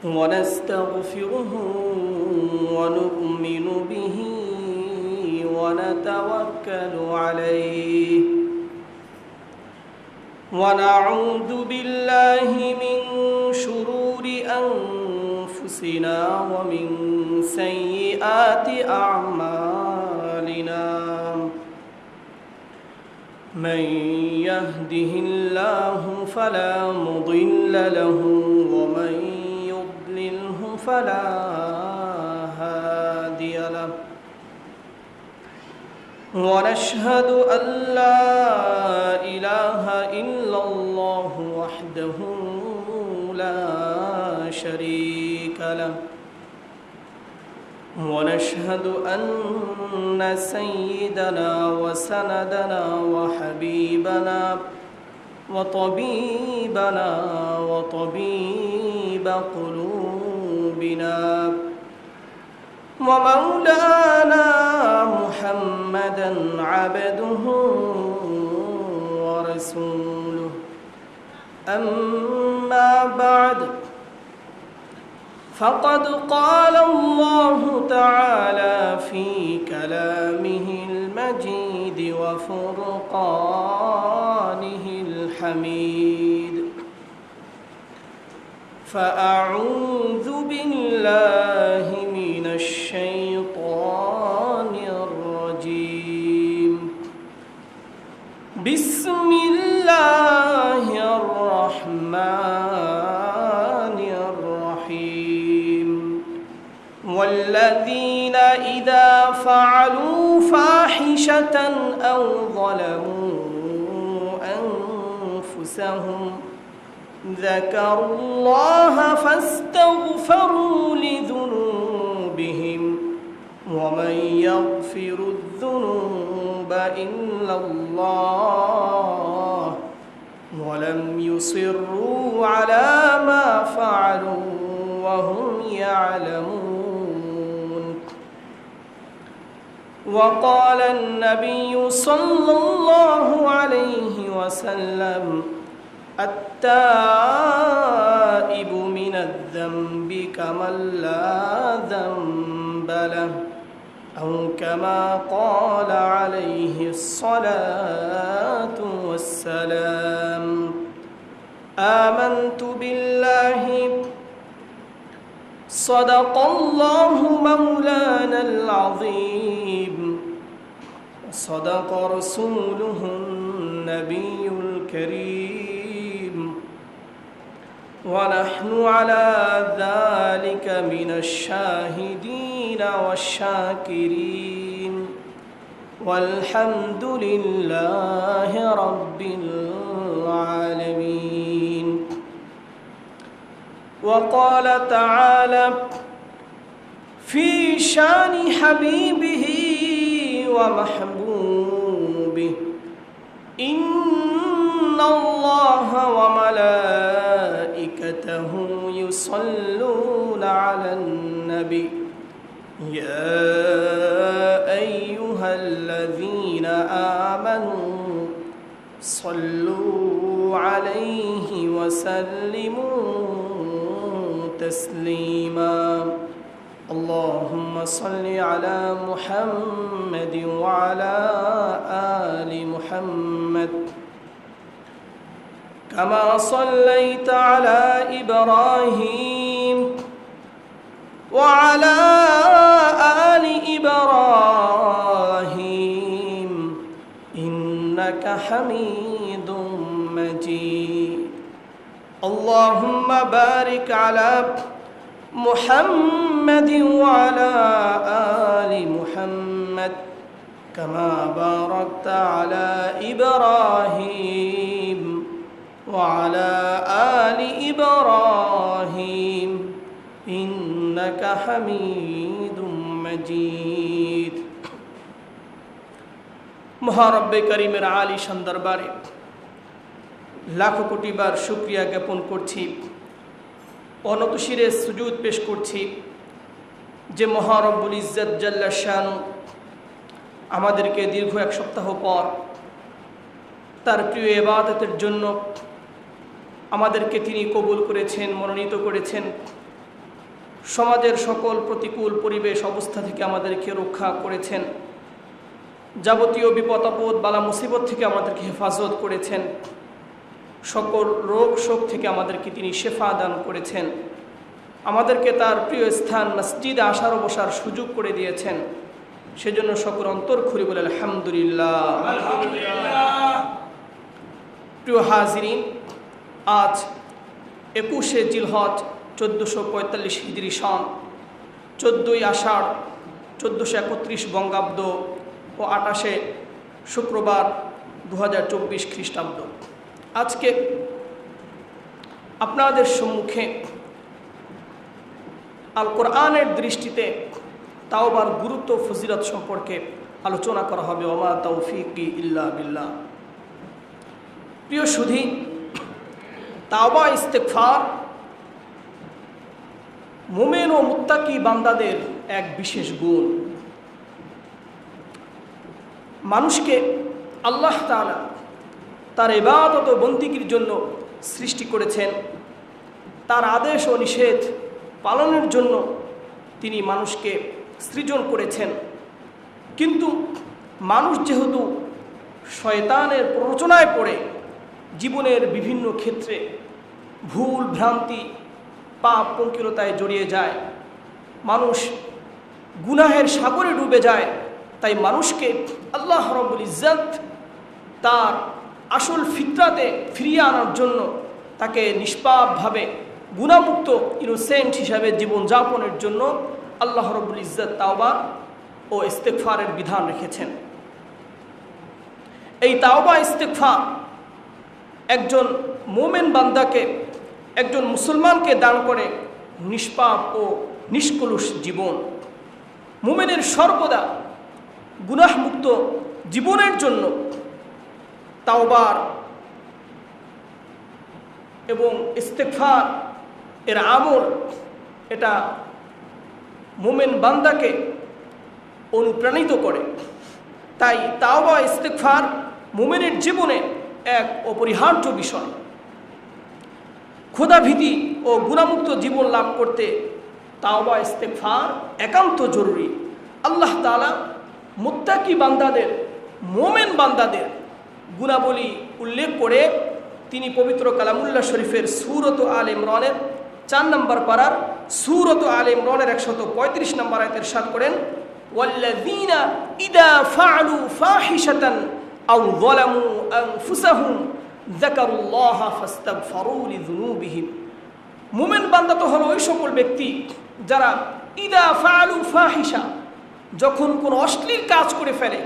ونستغفره ونؤمن به ونتوكل عليه ونعوذ بالله من شرور أنفسنا ومن سيئات أعمالنا من يهده الله فلا مضل له ومن يضلله فلا هادي له ونشهد أن لا إله إلا الله وحده لا شريك له ونشهد أن سيدنا وسندنا وحبيبنا وطبيبنا وطبيب قلوبنا ومولانا محمدا عبده ورسوله أما بعد فقد قال الله تعالى في كلامه المجيد وفرقانه الحميد فأعوذ بالله من الشيطان الرجيم بسم الله الرحمن الرحيم والذين إذا فعلوا فاحشة أو ظلموا أنفسهم ذكروا الله فاستغفروا لذنوبهم ومن يغفر الذنوب إلا الله ولم يصروا على ما فعلوا وهم يعلمون وقال النبي صلى الله عليه وسلم التائب من الذنب كمن لا ذنب له أو كما قال عليه الصلاة والسلام آمنت بالله صدق الله مولانا العظيم صدق رسوله النبي الكريم ونحن على ذلك من الشاهدين والشاكرين والحمد لله رب العالمين وقال تعالى في شان حبيبه ومحبوبه إن الله وملائكته يصلون على النبي يا أيها الذين آمنوا صلوا عليه وسلموا تسليما اللهم صل على محمد وعلى آل محمد كما صليت على إبراهيم وعلى آل إبراهيم إنك حميد مجيد اللهم بارك على محمد وعلى آل محمد كما باركت على إبراهيم وعلى آل إبراهيم إنك حميد مجيد মহারব্বে করিমের আলিশান দরবারে লাখো কোটি বার শুকরিয়া জ্ঞাপন করছি, অনত শিরে সুজুদ পেশ করছি যে মহারব্বুল ইজ্জত জাল্লা শানু আমাদেরকে দীর্ঘ এক সপ্তাহ পর তার প্রিয় ইবাদতের জন্য আমাদেরকে তিনি কবুল করেছেন, মনোনীত করেছেন। সমাজের সকল প্রতিকূল পরিবেশ অবস্থা থেকে আমাদেরকে রক্ষা করেছেন, যাবতীয় বিপদ আপদ বালা মুসিবত থেকে আমাদেরকে হেফাজত করেছেন, সকল রোগ শোক থেকে আমাদেরকে তিনি শেফা দান করেছেন, আমাদেরকে তার প্রিয় স্থান মসজিদে আসার বসার সুযোগ করে দিয়েছেন। সেজন্য সকল অন্তর খুলে বলে আলহামদুলিল্লাহ। প্রিয় হাজিরিন, আজ 21শে জিলহজ 1445 হিজরি সন, 14ই আষাঢ় 1431 বঙ্গাব্দ ও 28শে শুক্রবার 2024 খ্রিস্টাব্দ। আজকে আপনাদের সম্মুখে আল কোরআনের দৃষ্টিতে তাওবার গুরুত্ব ফজিলত সম্পর্কে আলোচনা করা হবে। ওমা তৌফিকি ইল্লা বিল্লাহ। প্রিয় সুধী, তাওবা ইস্তেগফার মুমিন ও মুত্তাকি বান্দাদের এক বিশেষ গুণ। মানুষকে আল্লাহ তাআলা তার ইবাদত ও বন্দেগীর জন্য সৃষ্টি করেছেন, তার আদেশ ও নিষেধ পালনের জন্য তিনি মানুষকে সৃজন করেছেন। কিন্তু মানুষ যেহেতু শয়তানের প্ররোচনায় পড়ে জীবনের বিভিন্ন ক্ষেত্রে ভুল ভ্রান্তি পাপ পঙ্কিলতায় জড়িয়ে যায়, মানুষ গুনাহের সাগরে ডুবে যায়, তাই মানুষকে আল্লাহ রাব্বুল ইজ্জত তার আসল ফিতরাতে ফিরিয়ে আনার জন্য তাকে নিষ্পাপভাবে গুনাহমুক্ত ইনোসেন্ট হিসাবে জীবনযাপনের জন্য আল্লাহ রাব্বুল ইজ্জত তাওবা ও ইস্তেগফারের বিধান রেখেছেন। এই তাওবা ইস্তেগফার একজন মুমিন বান্দাকে, একজন মুসলমানকে দান করে নিষ্পাপ ও নিষ্কলুষ জীবন। মুমিনের সর্বদা গুনাহমুক্ত জীবনের জন্য তাওবার এবং ইস্তেগফার এর আমল, এটা মুমিন বান্দাকে অনুপ্রাণিত করে। তাই তাওবা ইস্তেগফার মুমিনের জীবনে এক অপরিহার্য বিষয়। খোদাভীতি ও গুনাহমুক্ত জীবন লাভ করতে তাওবা ইস্তেগফার একান্ত জরুরি। আল্লাহ তাআলা মুত্তাকি বান্দাদের, মুমিন বান্দাদের গুণাবলী উল্লেখ করে তিনি পবিত্র কালামুল্লাহ শরীফের সূরত আল ইমরানের 4 নম্বর পারার সূরত আল ইমরানের 135 নম্বর আয়াতে ইরশাদ করেন, ওয়াল্লাযীনা ইযা ফাআলু ফাহিশাতান আও যালামু আনফুসাহুম যাকারুল্লাহা ফাস্তাগফারু লিযুনুবিহিম। মুমিন বান্দা তো হলো ওই সকল ব্যক্তি যারা ইযা ফাআলু ফাহিশা, যখন কোন অশ্লীল কাজ করে ফেলে,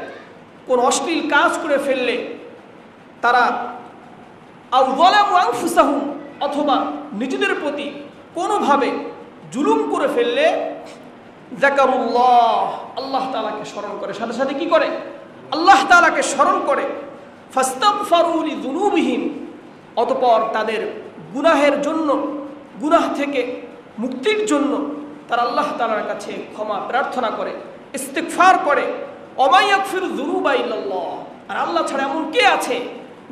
কোন অশ্লীল কাজ করে ফেললে তারা, আও যালামু আনফুসাহুম, অথবা নিজেদের প্রতি কোনোভাবে জুলুম করে ফেললে, যাকারুল্লাহ, আল্লাহ তাআলাকে স্মরণ করে, সাথে সাথে কি করে? আল্লাহ তাআলাকে স্মরণ করে। ফাস্তাগফারু লিযুনুবিহিম, অতঃপর তাদের গুনাহের জন্য, গুনাহ থেকে মুক্তির জন্য তারা আল্লাহ তাআলার কাছে ক্ষমা প্রার্থনা করে, ইস্তিগফার করে। ওয়া ইয়াগফিরু যুনুবা ইল্লাল্লাহ, আর আল্লাহ ছাড়া এমন কে আছে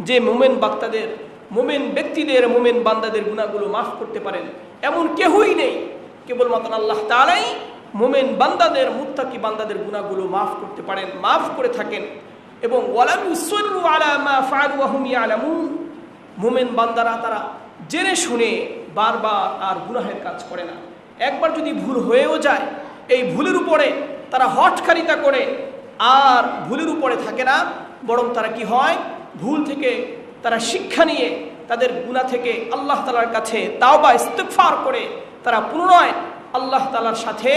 যে মুমিন বান্দাদের, মুমিন ব্যক্তিদের, মুমিন বান্দাদের গুনাহগুলো মাফ করতে পারেন? এমন কেউই নেই, কেবলমাত্র আল্লাহ তাআলাই মুমিন বান্দাদের, মুত্তাকি বান্দাদের গুনাহগুলো মাফ করতে পারেন, মাফ করে থাকেন। এবং ওয়ালাম ইউসিরু আলা মা ফাআলু ওয়া হুম ইয়ালামুন, মুমিন বান্দারা তারা জেনে শুনে বারবার আর গুনাহের কাজ করে না। একবার যদি ভুল হয়েও যায়, এই ভুলের উপরে তারা হঠকারিতা করে আর ভুলের উপরে থাকে না, বরং তারা কি হয়, ভুল থেকে তারা শিক্ষা নিয়ে তাদের গুনাহ থেকে আল্লাহ তাআলার কাছে তাওবা ইস্তিগফার করে তারা পুনরায় আল্লাহ তাআলার সাথে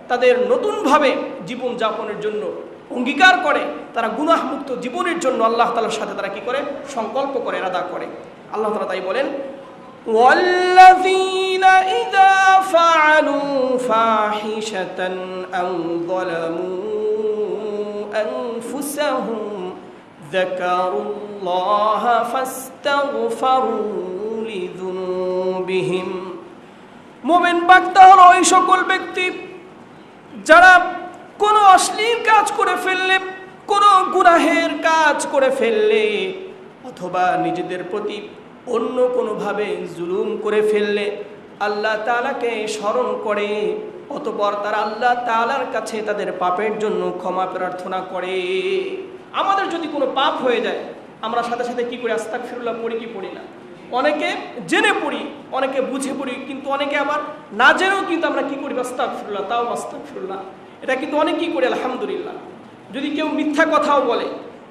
তাদের নতুনভাবে জীবন যাপনের জন্য অঙ্গীকার করে। তারা গুনাহমুক্ত জীবনের জন্য আল্লাহ তাআলার সাথে তারা কি করে? সংকল্প করে, ইরাদা করে। আল্লাহ তাআলা তাই বলেন, ওয়াল্লাযীনা ইযা ফাআলু ফাহিশাতান আও যালামু আনফুসাহুম যাকারুল্লাহা ফাস্তাগফারু লিযুনুবিহিম। মুমিন বান্দা হলো ওই সকল ব্যক্তি যারা কোনো অশ্লীল কাজ করে ফেললে, কোনো গুনাহের কাজ করে ফেললে, অথবা নিজেদের প্রতি অন্য কোনোভাবে জুলুম করে ফেললে, আল্লাহ তাআলাকে স্মরণ করে, অতঃপর তারা আল্লাহ তাআলার কাছে তাদের পাপের জন্য ক্ষমা প্রার্থনা করে। আমাদের যদি কোনো পাপ হয়ে যায়, আমরা সাথে সাথে কি করি? আস্তাগফিরুল্লাহ পড়ি কি পড়ি না? অনেকে জেনে পড়ি, অনেকে বুঝে পড়ি, কিন্তু অনেকে আবার না জেনেও কিন্তু আমরা কি করি? আস্তাগফিরুল্লাহ, তাও আস্তাগফিরুল্লাহ। এটা কিন্তু অনেকেই করি আলহামদুলিল্লাহ। যদি কেউ মিথ্যা কথাও বলে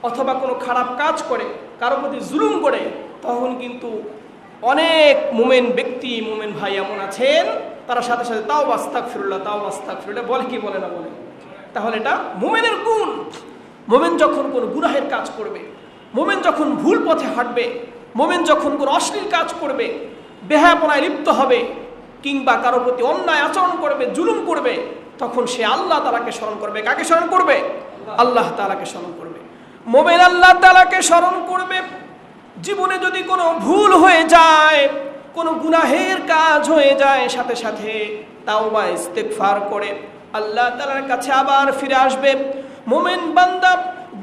অথবা কোনো খারাপ কাজ করে, কারো প্রতি জুলুম করে, তখন কিন্তু অনেক মুমিন ব্যক্তি, মুমিন ভাই এমন আছেন, তারা সাথে সাথে তাও আস্তাগফিরুল্লাহ, তাও আস্তাগফিরুল্লাহ বলে কি বলে না বলে? তাহলে এটা মুমিনের গুণ। মুমিন যখন কোনো গুনাহের কাজ করবে, মুমিন যখন ভুল পথে হাঁটবে, মুমিন যখন কোনো অশ্লীল কাজ করবে, বেহায়াপনায় লিপ্ত হবে, কিংবা কারো প্রতি অন্যায় আচরণ করবে, জুলুম করবে, তখন সে আল্লাহ তাআলাকে স্মরণ করবে। কাকে স্মরণ করবে? আল্লাহ তাআলাকে স্মরণ করবে। মুমিন আল্লাহ তাআলাকে স্মরণ করবে। জীবনে যদি কোনো ভুল হয়ে যায়, কোনো গুনাহের কাজ হয়ে যায়, সাথে সাথে তাওবা ইস্তেগফার করে আল্লাহ তাআলার কাছে আবার ফিরে আসবে। মুমিন বান্দা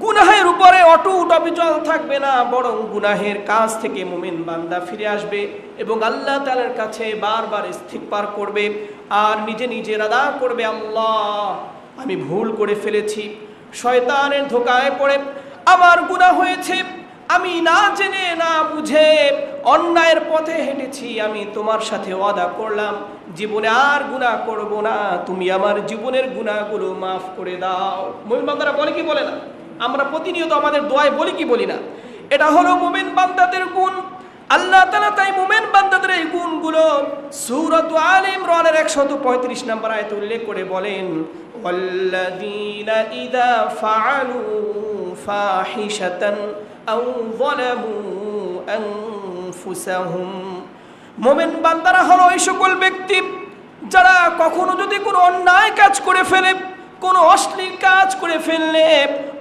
গুনাহের উপরে অটুট অবিচল থাকবে না, বরং গুনাহের কাজ থেকে মুমিন বান্দা ফিরে আসবে এবং আল্লাহ তাআলার কাছে বারবার ইস্তিগফার করবে আর নিজে নিজে আদা করবে, আল্লাহ আমি ভুল করে ফেলেছি, শয়তানের ধোঁকায় পড়ে আমার গুনাহ হয়েছে, আমি না জেনে না বুঝে অন্যায়ের পথে হেঁটেছি, আমি তোমার সাথে ওয়াদা করলাম জীবনে আর গুনাহ করব না, তুমি আমার জীবনের গুনাহগুলো মাফ করে দাও। মুমিন বান্দারা বলে কি বলে না? আমরা প্রতিনিয়ত আমাদের দোয়ায় বলি কি বলি না? এটা হলো মুমিন বান্দাদের গুণ। আল্লাহ তাআলা তাই মুমিন বান্দাদের এই গুণগুলো সূরাত আলে ইমরানের 135 নম্বর আয়াতে উল্লেখ করে বলেন, ওয়াল্লাযীনা ইযা ফাআলু ফাহিশাতান আও যালামু আনফুসাহুম। মুমিন বান্দারা হলো ওই সকল ব্যক্তি যারা কখনো যদি কোনো অন্যায় কাজ করে ফেলে, কোনো অশ্লীল কাজ করে ফেললে,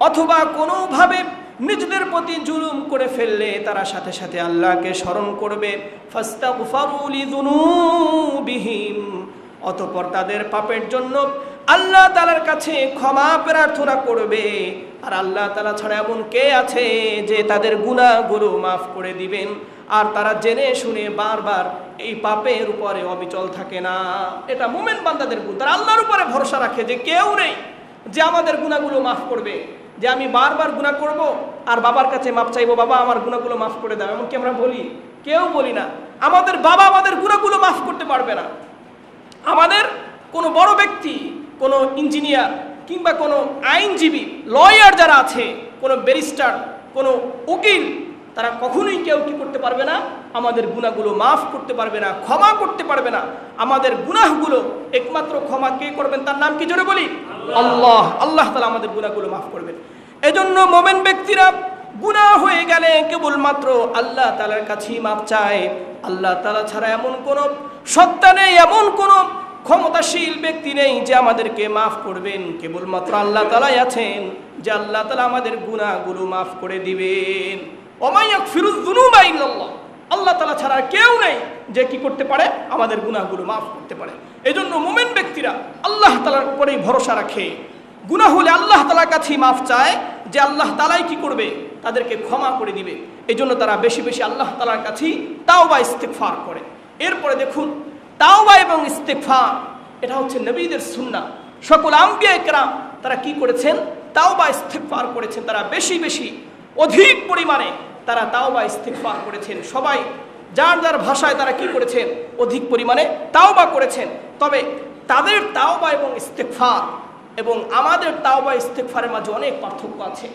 অথবা কোনোভাবে নিজেদের প্রতি জুলুম করে ফেললে, তারা সাথে সাথে আল্লাহকে স্মরণ করবে। ফাস্তাগফারু লিযুনুবিহিম, অতঃপর তাদের পাপের জন্য আল্লাহ তাআলার কাছে ক্ষমা প্রার্থনা করবে। আর আল্লাহ তাআলা ছাড়া এমন কে আছে যে তাদের গুনাহগুলো মাফ করে দিবেন? আর তারা জেনে শুনে বারবার এই পাপের উপরে অবিচল থাকে না। এটা মুমিন বান্দাদের গুণ। তারা আল্লাহর উপরে ভরসা রাখে যে কেউ নেই যে আমাদের গুনাহগুলো মাফ করবে। যে আমি বারবার গুনাহ করব আর বাবার কাছে মাপ চাইবো, বাবা আমার গুনাহগুলো মাফ করে দাও, এমনকি আমরা বলি? কেউ বলি না। আমাদের বাবা আমাদের গুনাহগুলো মাফ করতে পারবে না। আমাদের কোনো বড় ব্যক্তি, কোনো ইঞ্জিনিয়ার কিংবা কোনো আইনজীবী, লয়ার যারা আছে, কোনো ব্যারিস্টার, কোনো উকিল, তারা কখনোই কেউ কি করতে পারবে না? আমাদের গুনাহগুলো মাফ করতে পারবে না, ক্ষমা করতে পারবে না। আমাদের গুনাহগুলো একমাত্র ক্ষমা কে করবেন? তার নাম কি? জোরে বলি আল্লাহ। আল্লাহ তাআলা আমাদের গুনাহগুলো মাফ করবেন। এজন্য মুমিন ব্যক্তিরা গুনাহ হয়ে গেলে কেবলমাত্র আল্লাহ তাআলার কাছেই মাপ চায়। আল্লাহ তাআলা ছাড়া এমন কোনো সত্তা নেই, এমন কোনো ক্ষমতাশীল ব্যক্তি নেই যে আমাদেরকে মাফ করবেন। কেবলমাত্র আল্লাহ তাআলাই আছেন যে আল্লাহ তাআলা আমাদের গুনাহগুলো মাফ করে দিবেন। ওয়া ইয়াগফিরুয যুনুবা ইল্লাল্লাহ, আল্লাহ তাআলা ছাড়া কেউ নেই যে কি করতে পারে? আমাদের গুনাহগুলো মাফ করতে পারে। এজন্য মুমিন ব্যক্তিরা আল্লাহ তাআলার উপরেই ভরসা রাখে। গুনাহ হলে আল্লাহ তাআলার কাছেই মাফ চায় যে আল্লাহ তাআলাই কি করবে? তাদেরকে ক্ষমা করে দিবে। এজন্য তারা বেশি বেশি আল্লাহ তাআলার কাছেই তাওবা ইস্তিগফার করে। এরপরে দেখুন, তাওবা এবং ইস্তিগফার এটা হচ্ছে নবীদের সুন্নাহ। সকল আম্বিয়া কেরাম তারা কি করেছেন? তাওবা ইস্তিগফার করেছেন। তারা বেশি বেশি অধিক পরিমাণে তারা তাওবা ইস্তিগফার করেছেন। সবাই যার যার ভাষায় তারা কি করেছেন? অধিক পরিমাণে তাওবা করেছেন। তবে তাদের তাওবা এবং ইস্তিগফার এবং আমাদের তাওবা ইস্তিগফারের মাঝে অনেক পার্থক্য আছে।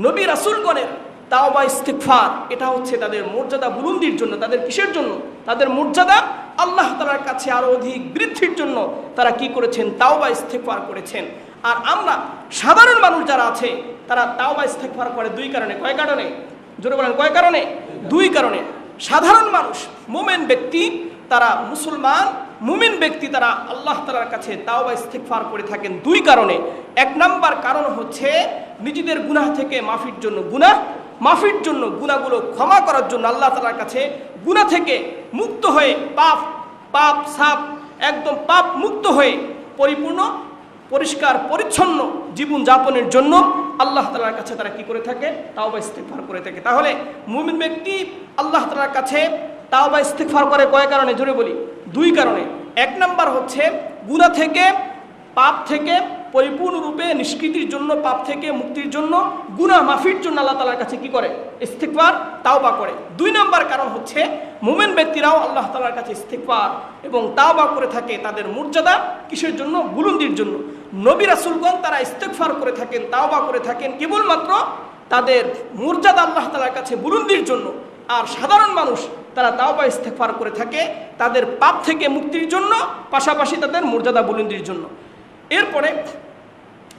নবী রাসূলগণের তাওবা ইস্তিগফার এটা হচ্ছে তাদের মর্যাদা বুলন্দির জন্য। তাদের কিসের জন্য? তাদের মর্যাদা আল্লাহ তাআলার কাছে আরো অধিক বৃদ্ধির জন্য তারা কি করেছেন? তাওবা ইস্তিগফার করেছেন। আর আমরা সাধারণ মানুষ যারা আছে তারা তাওবা ইস্তিগফার করে দুই কারণে। কয় কারণে? জোরে বলেন, কয় কারণে? দুই কারণে। সাধারণ মানুষ, মুমিন ব্যক্তি, তারা মুসলমান মুমিন ব্যক্তি, তারা আল্লাহ তাআলার কাছে তাওবা ইস্তিগফার করে থাকেন দুই কারণে। এক নাম্বার কারণ হচ্ছে নিজেদের গুনাহ থেকে মাফির জন্য, গুনাহ মাফির জন্য, গুনাহগুলো ক্ষমা করার জন্য, আল্লাহ তাআলার কাছে গুনাহ থেকে মুক্ত হয়ে পাপ সাপ একদম পাপ মুক্ত হয়ে পরিপূর্ণ পরিষ্কার পরিচ্ছন্ন জীবন যাপনের জন্য আল্লাহ তাআলার কাছে তারা কি করে থাকে? তাওবা ইস্তিগফার করে থাকে। তাহলে মুমিন ব্যক্তি আল্লাহ তাআলার কাছে তাওবা ইস্তিগফার করে কয় কারণে? জোরে বলি, দুই কারণে। এক নাম্বার হচ্ছে গুনাহ থেকে, পাপ থেকে পরিপূর্ণরূপে নিষ্কৃতির জন্য, পাপ থেকে মুক্তির জন্য, গুনাহ মাফির জন্য আল্লাহ তাআলার কাছে কি করে? ইস্তিগফার, তাওবা করে। দুই নাম্বার কারণ হচ্ছে মুমিন ব্যক্তিরাও আল্লাহ তাআলার কাছে ইস্তিগফার এবং তাওবা করে থাকে তাদের মর্যাদা কিসের জন্য? বুলন্দির জন্য। নবী রাসূলগণ তারা ইস্তিগফার করে থাকেন, তাওবা করে থাকেন কেবলমাত্র তাদের মর্যাদা আল্লাহ তাআলার কাছে বুলন্দির জন্য। আর সাধারণ মানুষ তারা তাওবা ইস্তিগফার করে থাকে তাদের পাপ থেকে মুক্তির জন্য, পাশাপাশি তাদের মর্যাদা বুলন্দির জন্য। এরপরে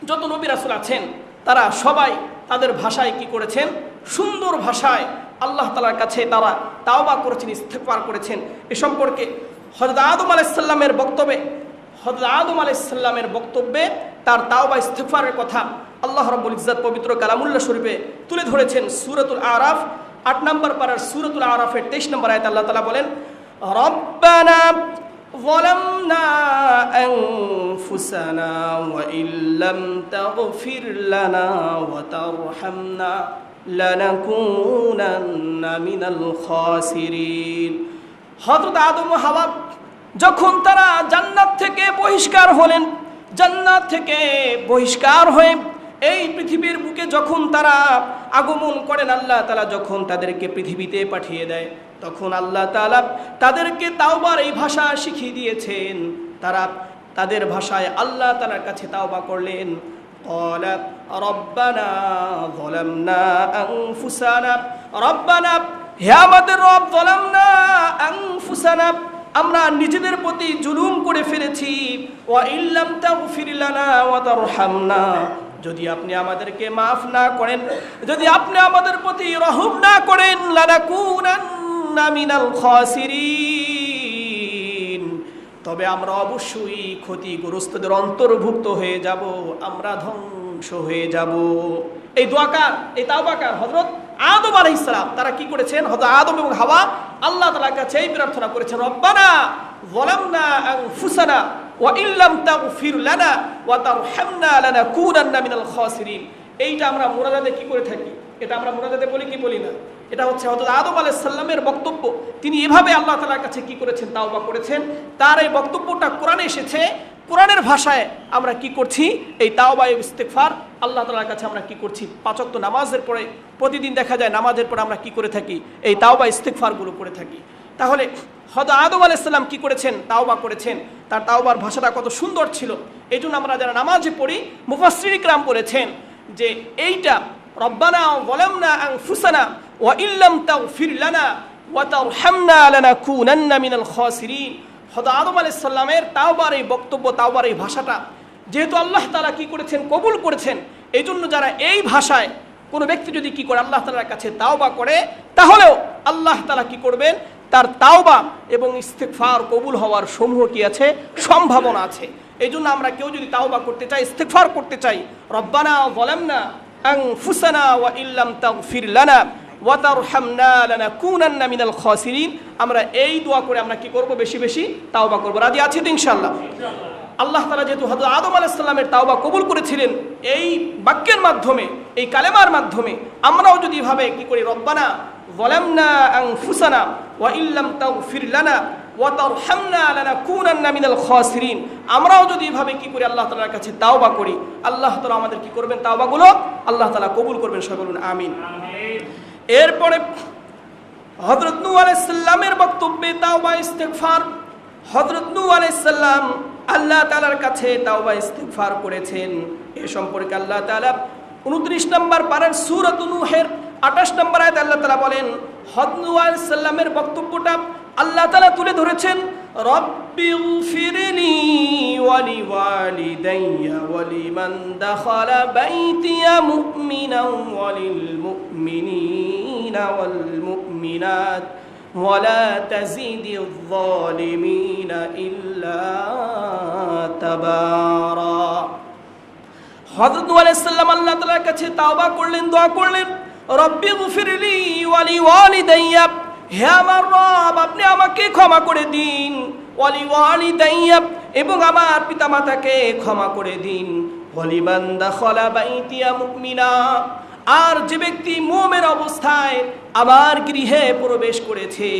যত নবী রাসূল আছেন তারা সবাই তাদের ভাষায় কি করেছেন? সুন্দর ভাষায় আল্লাহ তাআলার কাছে তারা তাওবা করেছেন, ইস্তিগফার করেছেন। এ সম্পর্কে হযরত আদম আলাইহিস সালামের বক্তব্যে তার তাওবা ইস্তিগফারের কথা আল্লাহ রাব্বুল ইজ্জত পবিত্র কালামুল্লাহ শরীফে তুলে ধরেছেন। সূরাতুল আরাফ 8 নম্বর পারার সূরাতুল আরাফের 23 নম্বর আয়াতে আল্লাহ তাআলা বলেন, রব্বানা ظلمنا أنفسنا وإن لم تغفر لنا وترحمنا لنكونن من الخاسرين। হযরত আদম ও হাওয়া যখন তারা জান্নাত থেকে বহিষ্কার হলেন, জান্নাত থেকে বহিষ্কার হয়ে এই পৃথিবীর বুকে যখন তারা আগমন করেন, আল্লাহ তাআলা যখন তাদেরকে পৃথিবীতে পাঠিয়ে দেয়, তখন আল্লাহ তাআলা তাদেরকে তাওবার এই ভাষা শিখিয়ে দিয়েছেন। তারা তাদের ভাষায় আল্লাহ তাআলার কাছে তাওবা করলেন। ক্বালা রব্বানা যালামনা আনফুসানা, রব্বানা হে আমাদের রব, যালামনা আনফুসানা আমরা নিজেদের প্রতি জুলুম করে ফেলেছি, ওয়া ইল্লাম তাগফির লানা ওয়া তারহামনা যদি আপনি আমাদেরকে মাফ না করেন, যদি আপনি আমাদের প্রতি রহম না করেন, লানাকুনান্না মিনাল খাসিরিন তবে আমরা অবশ্যই ক্ষতিগ্রস্তদের অন্তর্ভুক্ত হয়ে যাব, আমরা ধ্বংস হয়ে যাব। এই দোয়াকার, এই তাওবাকার হযরত আদম আলাইহিস সালাম তারা কি করেছেন? হযরত আদম এবং হাওয়া আল্লাহ তাআলার কাছে এই প্রার্থনা করেছেন, রব্বানা যালামনা আনফুসানা ওয়া ইল্লাম তাগফির লানা ওয়া তারহামনা লানাকুনান্না মিনাল খাসিরিন। এইটা আমরা মুনাজাতে কি করে থাকি? এটা আমরা মুনাজাতে বলি কি বলি না? এটা হচ্ছে হযরত আদম আলাইহিস সালামের বক্তব্য। তিনি এভাবে আল্লাহ তাআলার কাছে কি করেছেন? তাওবা করেছেন। তার এই বক্তব্যটা কোরআনে এসেছে, কোরআনের ভাষায় আমরা কি করছি? এই তাওবা এবং ইস্তিগফার আল্লাহ তাআলার কাছে আমরা কি করছি? 5 ওয়াক্ত নামাজের পরে প্রতিদিন দেখা যায় নামাজের পরে আমরা কি করে থাকি? এই তাওবা ইস্তিগফারগুলো করে থাকি। তাহলে হযরত আদম আলাইহিস সালাম কি করেছেন? তাওবা করেছেন। তার তাওবার ভাষাটা কত সুন্দর ছিল। এই জন্য আমরা যারা নামাজে পড়ি, মুফাসসির ইকরাম বলেছেন যে এইটা রব্বানা যালামনা আনফুসানা ওয়া ইল্লাম তাগফির লানা ওয়া তারহামনা লানাকুনান্না মিনাল খাসিরিন। হযরত আদম আলাইহিস সালামের তাওবার এই বক্তব্য, তাওবার এই ভাষাটা যেহেতু আল্লাহ তাআলা কি করেছেন? কবুল করেছেন। এই জন্য যারা এই ভাষায় কোনো ব্যক্তি যদি কি করে? আল্লাহ তাআলার কাছে তাওবা করে, তাহলেও আল্লাহ তাআলা কি করবেন? তার তাওবা এবং ইস্তিগফার কবুল হওয়ার সমূহ কি আছে? সম্ভাবনা আছে। এই জন্য আমরা কেউ যদি তাওবা করতে চাই, ইস্তিগফার করতে চাই, রব্বানা যালামনা আনফুসানা ওয়া ইল্লাম তাগফির লানা ওয়া তারহামনা লানাকুনান্না মিনাল খাসিরিন, আমরা এই দোয়া করে আমরা কি করব? বেশি বেশি তাওবা করব। রাজি আছি তো ইনশাআল্লাহ? আল্লাহ তাআলা যেহেতু হযরত আদম আলাইহিস সালামের তাওবা কবুল করেছিলেন এই বাক্যের মাধ্যমে, এই কালেমার মাধ্যমে, আমরাও যদি এভাবে কি করি? রব্বানা যালামনা আনফুসানা ওয়া ইল্লাম তাগফির লানা ওয়া তারহামনা লানাকুনান্না মিনাল খাসিরিন, আমরাও যদি এভাবে কি করি? আল্লাহ তাআলার কাছে তাওবা করি, আল্লাহ তাআলা আমাদের কি করবেন? তাওবাগুলো আল্লাহ তাআলা কবুল করবেন। সবাই বলুন আমিন। এরপরে হযরত নূহ আলাইহিস সালামের বক্তব্যে তাওবা ইস্তিগফার। হযরত নূহ আলাইহিস সালাম আল্লাহ তাআলার কাছে তাওবা ইস্তিগফার করেছেন। এ সম্পর্কে আল্লাহ তাআলা 29 নম্বর পারার সূরাতুন নূহের 28 নম্বর আয়াতে আল্লাহ তাআলা বলেন, হযরত নূহ আলাইহিস সালামের বক্তব্যটা আল্লাহ তাআলা তুলে ধরেছেন, রব্বিগফিরলি ওয়া লিওয়ালিদাইয়া ওয়া লিমান দাখালা বাইতিয়া মুমিনান ওয়া লিল মুমিনিনা ওয়াল মুমিনাত ওয়া লা তাজিদিয যালিমিনা ইল্লা তাবারা। হযরত নূহ আলাইহিস সালাম আল্লাহ তাআলার কাছে তাওবা করলেন, দোয়া করলেন, রব্বিগফিরলি ওয়া লিওয়ালিদাইয়া, হে আমার রব আপনি আমাকে ক্ষমা করে দিন, ওয়া লিওয়ালিদাইয়া এবং আমার পিতামাতাকে ক্ষমা করে দিন, ওয়া লিমান দাখালা বাইতিয়া মুমিনা আর যে ব্যক্তি মুমিন অবস্থায় আমার গৃহে প্রবেশ করেছে,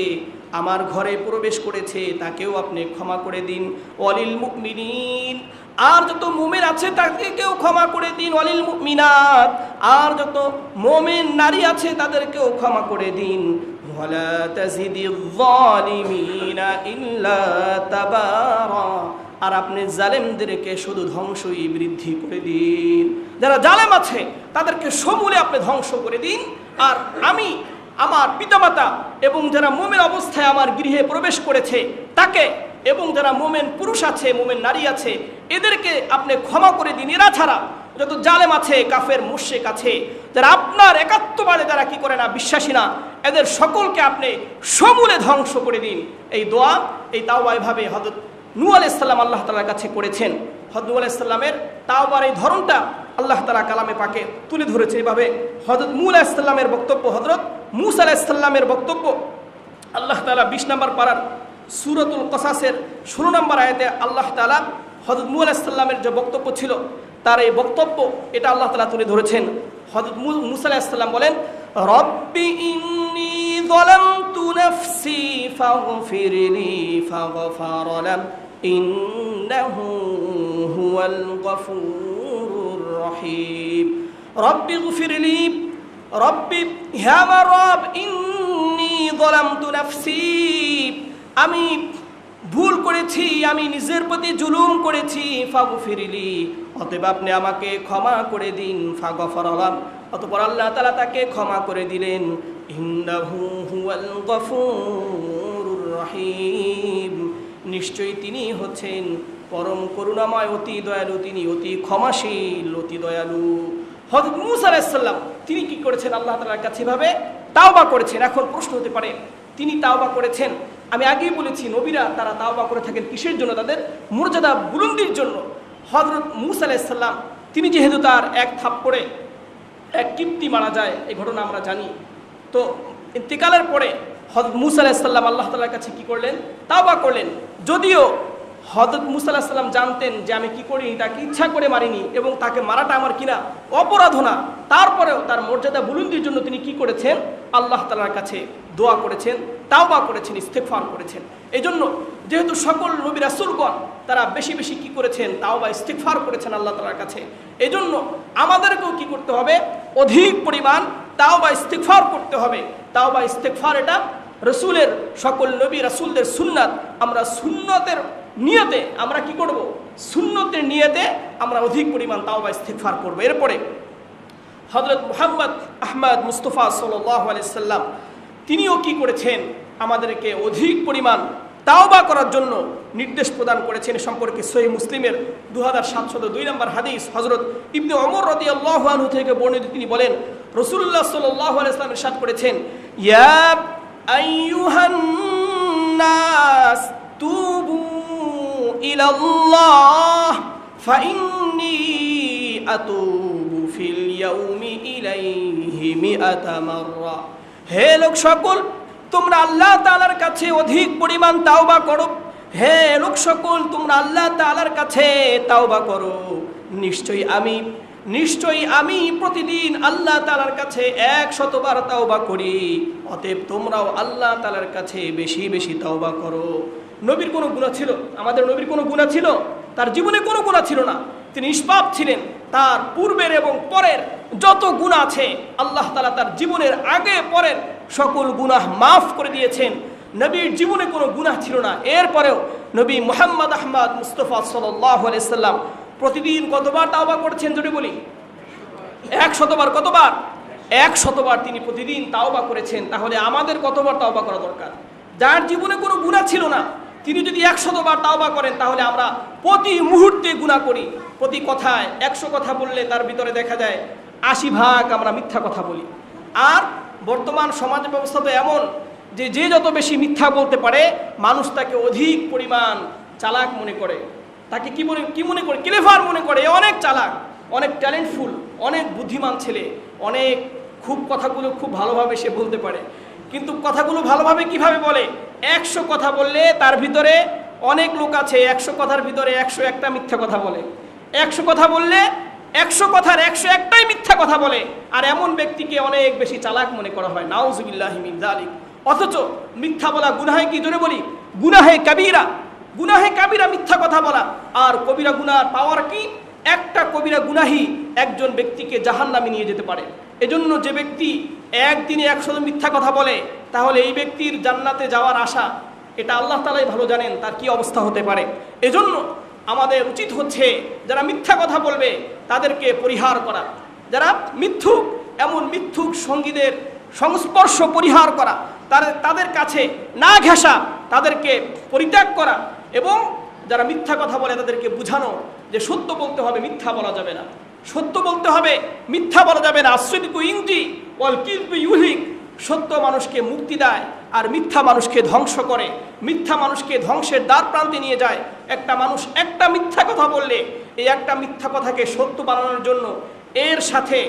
আমার ঘরে প্রবেশ করেছে তাকেও আপনি ক্ষমা করে দিন। ওয়ালিল মুমিনিন, আর যত মুমিন আছে তাদেরকেও ক্ষমা করে দিন। ওয়ালিল মুমিনাত, আর যত মুমিন নারী আছে তাদেরকেও ক্ষমা করে দিন। ওয়ালা তাজিদিয যালিমিনা ইল্লা তাবারা, আর আপনি জালেমদেরকে শুধু ধ্বংসই বৃদ্ধি করে দিন। যারা জালেম আছে তাদেরকে সমূলে আপনি ধ্বংস করে দিন। আর আমি, আমার পিতামাতা এবং যারা মুমিন অবস্থায় আমার গৃহে প্রবেশ করেছে তাকে, এবং যারা মুমিন পুরুষ আছে, মুমিন নারী আছে, এদেরকে আপনি ক্ষমা করে দিন। এরা ছাড়া যত জালেম আছে, কাফের মুশরিক আছে, যারা আপনার একাত্মবাদে যারা কি করে না, বিশ্বাসী না, এদের সকলকে আপনি সমূলে ধ্বংস করে দিন। এই দোয়া, এই তাওবা এভাবে হযরত নূহ আলাইহিস সালাম আল্লাহ তাআলার কাছে করেছেন। হযরত নূহ আলাইহিস সালামের তাওবার এই ধরনটা আল্লাহ তাআলা কালামে পাকে তুলে ধরেছে। এভাবে হযরত নূহ আলাইহিস সালামের বক্তব্য, হযরত মূসা আলাইহিস সালামের বক্তব্য আল্লাহ তাআলা 20 নম্বর পারার সূরাতুল কসাসের 16 নম্বর আয়াতে আল্লাহ তাআলা হযরত নূহ আলাইহিস সালামের যে বক্তব্য ছিল তার এই বক্তব্য এটা আল্লাহ তাআলা তুলে ধরেছেন। হযরত মূসা আলাইহিস সালাম বলেন, রব্বি ইন্নী যালামতু নাফসি ফাগফিরলি ফাগফারা লাম ইন্নাহু হুয়াল গফুরুর রহিম। রব্বি গফিরলি, রব্বি, হে আমার রব, ইন্নী যালামতু নাফসি, আমি ভুল করেছি, আমি নিজের প্রতি জুলুম করেছি। ফাগফিরলি, অতএব আপনি আমাকে ক্ষমা করে দিন। ফাগফারা লাম, অতঃপর আল্লাহ তাআলা তাকে ক্ষমা করে দিলেন। ইন্নাহু হুয়াল গফুরুর রহিম, নিশ্চয়ই তিনি হচ্ছেন পরম করুণাময়, অতি দয়ালু, তিনি অতি ক্ষমাশীল, অতি দয়ালু। হযরত মূসা আলাইহিস সালাম তিনি কি করেছেন? আল্লাহ তাআলার কাছে এভাবে তাওবা করেছেন। এখন প্রশ্ন হতে পারে, তিনি তাওবা করেছেন, আমি আগেই বলেছি নবীরা তারা তাওবা করে থাকেন কিসের জন্য? তাদের মর্যাদা বুলন্দির জন্য। হযরত মূসা আলাইহিস সালাম তিনি যেহেতু তার এক থাপ্পড়ে এক কিপ্তি মারা যায়, এই ঘটনা আমরা জানি, তো ইন্তেকালের পরে হযরত মূসা আলাইহিস সালাম আল্লাহ তাআলার কাছে কি করলেন? তাওবা করলেন। যদিও হযরত মূসা আলাইহিস সালাম জানতেন যে আমি কি করিনি, তাকে ইচ্ছা করে মারিনি এবং তাকে মারাটা আমার কিনা অপরাধ না, তারপরেও তার মর্যাদা বুলন্দির জন্য তিনি কি করেছেন? আল্লাহ তাআলার কাছে দোয়া করেছেন, তাওবা করেছেন, ইস্তেগফার করেছেন। এজন্য যেহেতু সকল নবী রাসূলগণ তারা বেশি বেশি কি করেছেন? তাওবা ইস্তেগফার করেছেন আল্লাহ তাআলার কাছে। এজন্য আমাদেরকেও কি করতে হবে? অধিক পরিমাণ তাওবা ইস্তেগফার করতে হবে। তাওবা ইস্তেগফার এটা রাসূলের, সকল নবী রাসূলদের সুন্নাত। আমরা সুন্নতের নিয়তে আমরা কি করব? সুন্নতের নিয়তে আমরা অধিক পরিমাণ তাওবা ইস্তেগফার করব। এরপরে হযরত মুহাম্মদ আহমদ মুস্তাফা সাল্লাল্লাহু আলাইহি সাল্লাম তিনিও কি করেছেন? আমাদেরকে অধিক পরিমাণ তাওবা করার জন্য নির্দেশ প্রদান করেছেন। সম্পর্কে সহিহ মুসলিমের 2702 নম্বর হাদিস হযরত ইবনে ওমর রাদিয়াল্লাহু আনহু থেকে বর্ণিত, তিনি বলেন রাসূলুল্লাহ সাল্লাল্লাহু আলাইহি ওয়াসাল্লাম ইরশাদ করেছেন, ইয়া আইয়ুহান নাস তুবু ইলাল্লাহ ফাইন্নী আতুবু ফিল ইয়াউমি ইলাইহি মিআতা মাররা। হে লোক সকল, তোমরা আল্লাহ তাআলার কাছে অধিক পরিমাণ তাওবা করো। হে লোক সকল, তোমরা আল্লাহ তাআলার কাছে তাওবা করো। নিশ্চয়ই আমি প্রতিদিন আল্লাহ তাআলার কাছে 100 বার তাওবা করি। অতএব তোমরাও আল্লাহ তাআলার কাছে বেশি বেশি তাওবা করো। নবীর কোনো গুনাহ ছিল? আমাদের নবীর কোনো গুনাহ ছিল? তার জীবনে কোনো গুনাহ ছিল না। তিনি নিষ্পাপ ছিলেন। তার পূর্বের এবং পরের যত গুনাহ আছে আল্লাহ তাআলা তার জীবনের আগে পরের সকল গুনাহ মাফ করে দিয়েছেন। নবীর জীবনে কোনো গুনাহ ছিল না। এরপরেও নবী মুহাম্মদ আহমদ মুস্তাফা সাল্লাল্লাহু আলাইহি সাল্লাম প্রতিদিন কতবার তাওবা করেছেন? যদি বলি 100 বার। কতবার? 100 বার তিনি প্রতিদিন তাওবা করেছেন। তাহলে আমাদের কতবার তাওবা করা দরকার? যার জীবনে কোনো গুনাহ ছিল না তিনি যদি 100 বার তাওবা করেন, তাহলে আমরা প্রতি মুহূর্তে গুনাহ করি। প্রতি কথায় 100 কথা বললে তার ভিতরে দেখা যায় 80 ভাগ আমরা মিথ্যা কথা বলি। আর বর্তমান সমাজ ব্যবস্থা তো এমন যে যে যত বেশি মিথ্যা বলতে পারে মানুষ তাকে অধিক পরিমাণ চালাক মনে করে। তাকে কি মনে করে? ক্লেভার মনে করে। অনেক চালাক, অনেক ট্যালেন্টফুল, অনেক বুদ্ধিমান ছেলে, অনেক কথাগুলো খুব ভালোভাবে সে বলতে পারে। কিন্তু কথাগুলো ভালোভাবে কিভাবে বলে? 100 কথা বললে তার ভিতরে অনেক লোক আছে 100 কথার ভিতরে 101টা মিথ্যা কথা বলে। 100 কথা বললে 100 কথার 101টাই মিথ্যা কথা বলে। আর এমন ব্যক্তিকে অনেক বেশি চালাক মনে করা হয়। নাউজুবিল্লাহি মিন যালিক। অথচ মিথ্যা বলা গুনাহে কি জোরে বলি, গুনাহে কাবীরা। গুনাহে কাবীরা মিথ্যা কথা বলা। আর কবিরা গুনার পাওয়ার কি? একটা কবিরা গুনাহি একজন ব্যক্তিকে জাহান্নামে নিয়ে যেতে পারে। এজন্য যে ব্যক্তি একদিনে 100 মিথ্যা কথা বলে, তাহলে এই ব্যক্তির জান্নাতে যাওয়ার আশা, এটা আল্লাহ তাআলাই ভালো জানেন তার কি অবস্থা হতে পারে। এজন্য আমাদের উচিত হচ্ছে যারা মিথ্যা কথা বলবে তাদেরকে পরিহার করা, যারা মিথ্যুক, এমন মিথ্যুক সঙ্গীদের সংস্পর্শ পরিহার করা, তাদের কাছে না ঘেঁষা, তাদেরকে পরিত্যাগ করা, এবং যারা মিথ্যা কথা বলে তাদেরকে বুঝানো যে সত্য বলতে হবে, মিথ্যা বলা যাবে না, সত্য বলতে হবে, মিথ্যা বলা যাবে না। আসিদকু ইনজি ওয়াল কিযবু ইউহলিক। সত্য মানুষকে মুক্তি দেয় আর মিথ্যা মানুষকে ধ্বংস করে, মিথ্যা মানুষকে ধ্বংসের দ্বার প্রান্তে নিয়ে যায়। একটা মানুষ একটা মিথ্যা কথা বললে এই একটা মিথ্যা কথাকে সত্য বানানোর জন্য এর সাথে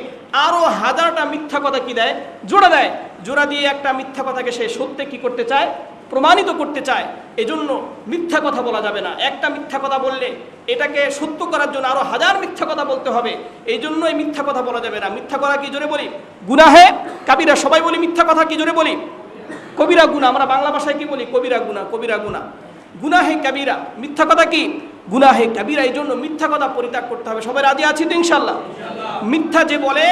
আরো 1000টা মিথ্যা কথা কি দেয়, জোড়া দেয়। জোড়া দিয়ে একটা মিথ্যা কথাকে সে সত্যে কি করতে চায়, প্রমাণিত করতে চায়। এজন্য মিথ্যা কথা বলা যাবে না। একটা মিথ্যা কথা বললে এটাকে সত্য করার জন্য আরো 1000 মিথ্যা কথা বলতে হবে। এই জন্যই মিথ্যা কথা বলা যাবে না। মিথ্যা কথা কি জোরে বলি, গুনাহে কাবীরা। সবাই বলি মিথ্যা কথা কি জোরে বলি, কবিরা গুনাহ। আমরা বাংলা ভাষায় কি বলি, কবিরা গুনাহ, কবিরা গুনাহ। গুনাহে কাবীরা, মিথ্যা কথা কি গুনাহে কাবীরা। এই জন্য মিথ্যা কথা পরিত্যাগ করতে হবে। সবাই রাজি আছি তো ইনশাআল্লাহ? মিথ্যা যে বলে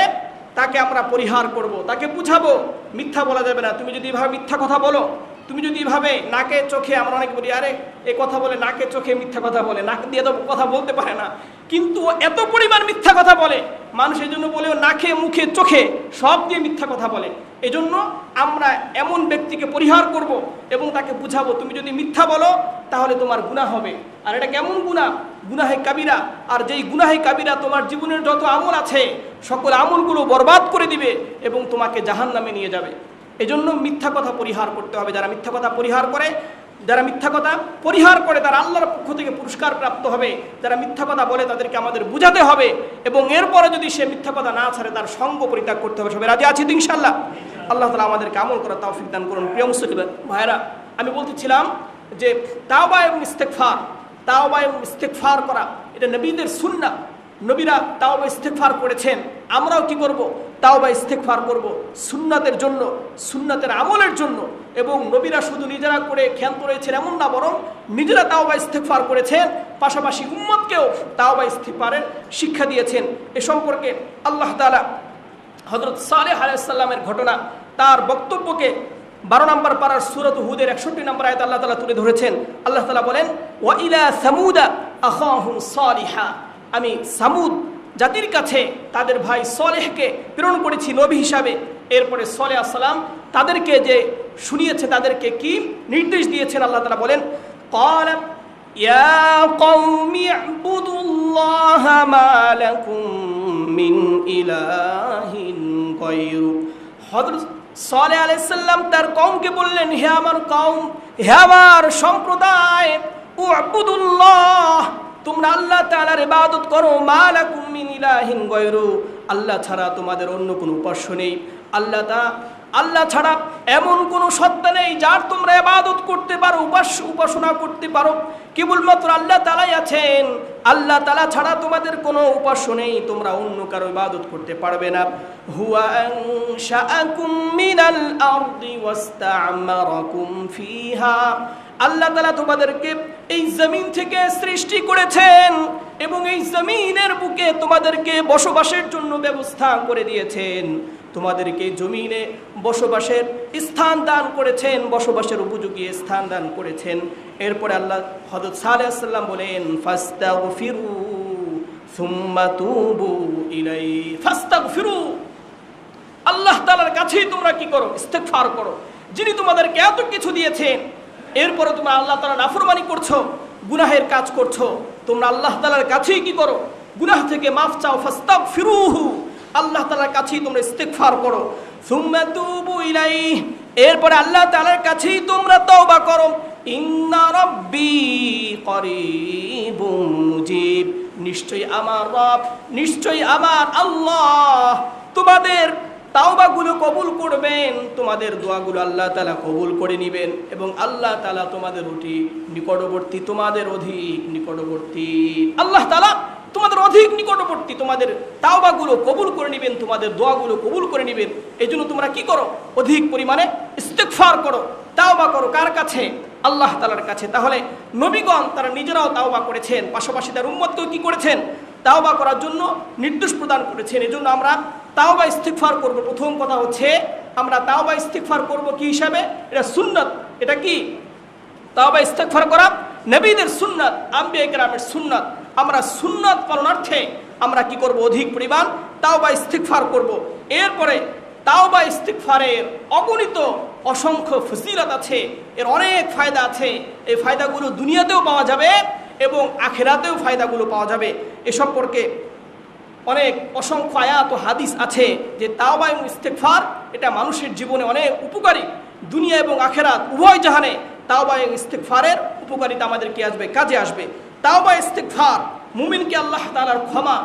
তাকে আমরা পরিহার করব, তাকে বুঝাবো মিথ্যা বলা যাবে না। তুমি যদি এভাবে মিথ্যা কথা বলো, তুমি যদি এভাবে নাকে চোখে, আমরা অনেকে বলি আরে এই কথা বলে নাকে চোখে মিথ্যা কথা বলে, নাক দিয়ে তো কথা বলতে পারে না, কিন্তু এত পরিমাণ মিথ্যা কথা বলে মানুষ। এই জন্য বলে নাকে মুখে চোখে সব দিয়ে মিথ্যা কথা বলে। এজন্য আমরা এমন ব্যক্তিকে পরিহার করব এবং তাকে বুঝাবো তুমি যদি মিথ্যা বলো তাহলে তোমার গুনাহ হবে। আর এটা কেমন গুনাহ? গুনাহে কাবীরা। আর যেই গুনাহে কাবীরা তোমার জীবনের যত আমল আছে সকল আমলগুলো বরবাদ করে দিবে এবং তোমাকে জাহান্নামে নিয়ে যাবে। এজন্য মিথ্যা কথা পরিহার করতে হবে। যারা মিথ্যা কথা পরিহার করে, যারা মিথ্যা কথা পরিহার করে তারা আল্লাহর পক্ষ থেকে পুরস্কার প্রাপ্ত হবে। যারা মিথ্যা কথা বলে তাদেরকে আমাদের বুঝাতে হবে এবং এরপরে যদি সে মিথ্যা কথা না ছাড়ে তার সঙ্গ পরিত্যাগ করতে হবে। সবাই রাজি আছি তো ইনশাআল্লাহ? আল্লাহ তাআলা আমাদেরকে আমল করার তৌফিক দান করুন। প্রিয় মুসলিম ভাইরা, আমি বলতেছিলাম যে তাওবা এবং ইস্তেগফার, তাওবা এবং ইস্তেগফার করা এটা নবীদের সুন্নাহ। নবীরা তাওবা ইস্তেগফার করেছেন, আমরাও কি করব? তাওবা ইস্তেগফার করব সুন্নাতের জন্য, সুন্নাতের আমলের জন্য। এবং নবীরা শুধু নিজেরা করে ক্ষান্ত রয়েছেন এমন না, বরং নিজেরা তাওবা ইস্তেগফার করেছেন, পাশাপাশি উম্মতকেও তাওবা ইস্তেগফারের শিক্ষা দিয়েছেন। এ সম্পর্কে আল্লাহ তাআলা হযরত সালেহ আলাইহিস সালামের ঘটনা, তার বক্তব্যকে 12 নম্বর পারার সূরা হুদের 61 নম্বর আয়াতে আল্লাহ তাআলা তুলে ধরেছেন। আল্লাহ তাআলা বলেন, ওয়া ইলা সামুদা আখাহুম সালিহা। আমি সামুদ জাতির কাছে তাদের ভাই সলেহকে প্রেরণ করেছি নবী হিসাবে। এরপরে সলেহ আলাইহিস সালাম তাদেরকে যে শুনিয়েছে, তাদেরকে কি নির্দেশ দিয়েছেন আল্লাহ তাআলা বলেন, ক্বালা ইয়া কওমি ইবুদুল্লাহা মা লাকুম মিন ইলাহিন গায়রু। হযরত সালেহ আলাইহিস সালাম তার কওমকে বললেন, হে আমার কওম, হে আমার সম্প্রদায়, উবুদুল্লাহ, তোমরা আল্লাহ তাআলার ইবাদত করো, মা লাকুম মিন ইলাহিন গায়রু, আল্লাহ ছাড়া তোমাদের অন্য কোনো উপাস্য নেই। আল্লাহ ছাড়া এমন কোনো সত্তা নেই যার তোমরা ইবাদত করতে পারো, উপাসনা করতে পারো। কেবলমাত্র আল্লাহ তাআলাই আছেন। আল্লাহ তাআলা ছাড়া তোমাদের কোনো উপাস্য নেই, তোমরা অন্য কারো ইবাদত করতে পারবে না। হুয়া আনশাআকুম মিনাল আরদি ওয়াস্তা'মারাকুম ফিহা। আল্লাহ তাআলা তোমাদেরকে এই জমিন থেকে সৃষ্টি করেছেন এবং এই জমিনের বুকে তোমাদেরকে বসবাসের জন্য ব্যবস্থা করে দিয়েছেন। তোমাদেরকে জমিনে বসবাসের স্থান দান করেছেন, বসবাসের উপযোগী স্থান দান করেছেন। এরপরে আল্লাহ হযরত সালেহ আলাইহিস সালাম বলেন, ফাস্তাগফিরু সুম্মা তুবু ইলাইহি। ফাস্তাগফিরু, আল্লাহ তাআলার কাছেই তোমরা কি করো? ইস্তেগফার করো, যিনি তোমাদেরকে এত কিছু দিয়েছেন। এরপরে তোমরা আল্লাহ তাআলার নাফরমানি করছো, গুনাহের কাজ করছো, তোমরা আল্লাহ তাআলার কাছেই কি করো? গুনাহ থেকে মাফ চাও। ফাস্তাগফিরুহু, আল্লাহ তাআলার কাছেই তোমরা ইস্তেগফার করো। সুম্মা তুবু ইলাইহি, এরপরে আল্লাহ তাআলার কাছেই তোমরা তওবা করো। ইন্না রাব্বি করিবুম মুজিব, নিশ্চয়ই আমার রব, নিশ্চয়ই আমার আল্লাহ তোমাদের তাওবাগুলো কবুল করবেন, তোমাদের দোয়াগুলো আল্লাহ তাআলা কবুল করে নেবেন এবং আল্লাহ তাআলা তোমাদের অতি নিকটবর্তী, তোমাদের অধিক নিকটবর্তী। আল্লাহ তাআলা তোমাদের অধিক নিকটবর্তী, তোমাদের তাওবাগুলো কবুল করে নেবেন, তোমাদের দোয়াগুলো কবুল করে নেবেন। এই জন্য তোমরা কি করো? অধিক পরিমাণে ইস্তিগফার করো, তাওবা করো। কার কাছে? আল্লাহ তাআলার কাছে। তাহলে নবীগণ তারা নিজেরাও তাওবা করেছেন, পাশাপাশি তার উম্মতকেও কি করেছেন? তাওবা করার জন্য নির্দেশ প্রদান করেছেন। এজন্য আমরা তাওবা ইস্তিগফার করব। প্রথম কথা হচ্ছে আমরা তাওবা ইস্তিগফার করব কি হিসাবে? এটা সুন্নাত। এটা কি? তাওবা ইস্তিগফার করা নবীদের সুন্নাত, আম্বিয়া কেরামের সুন্নাত। আমরা সুন্নাত পালনার্থে আমরা কি করব? অধিক পরিমাণ তাওবা ইস্তিগফার করব। এরপরে তাওবা ইস্তিগফারের অগণিত অসংখ্য ফজিলত আছে, এর অনেক ফায়দা আছে। এই ফায়দাগুলো দুনিয়াতেও পাওয়া যাবে এবং আখিরাতেও ফায়দাগুলো পাওয়া যাবে। এ সম্পর্কে অনেক অসংখ্য আয়াত ও হাদিস আছে যে তাওবা এবং ইস্তিগফার এটা মানুষের জীবনে অনেক উপকারী। দুনিয়া এবং আখিরাত উভয় জাহানে তাওবা এবং ইস্তিগফারের উপকারিতা আমাদের কি আসবে? কাজে আসবে। তাওবা ইস্তিগফার মুমিনকে আল্লাহ তাআলার ক্ষমা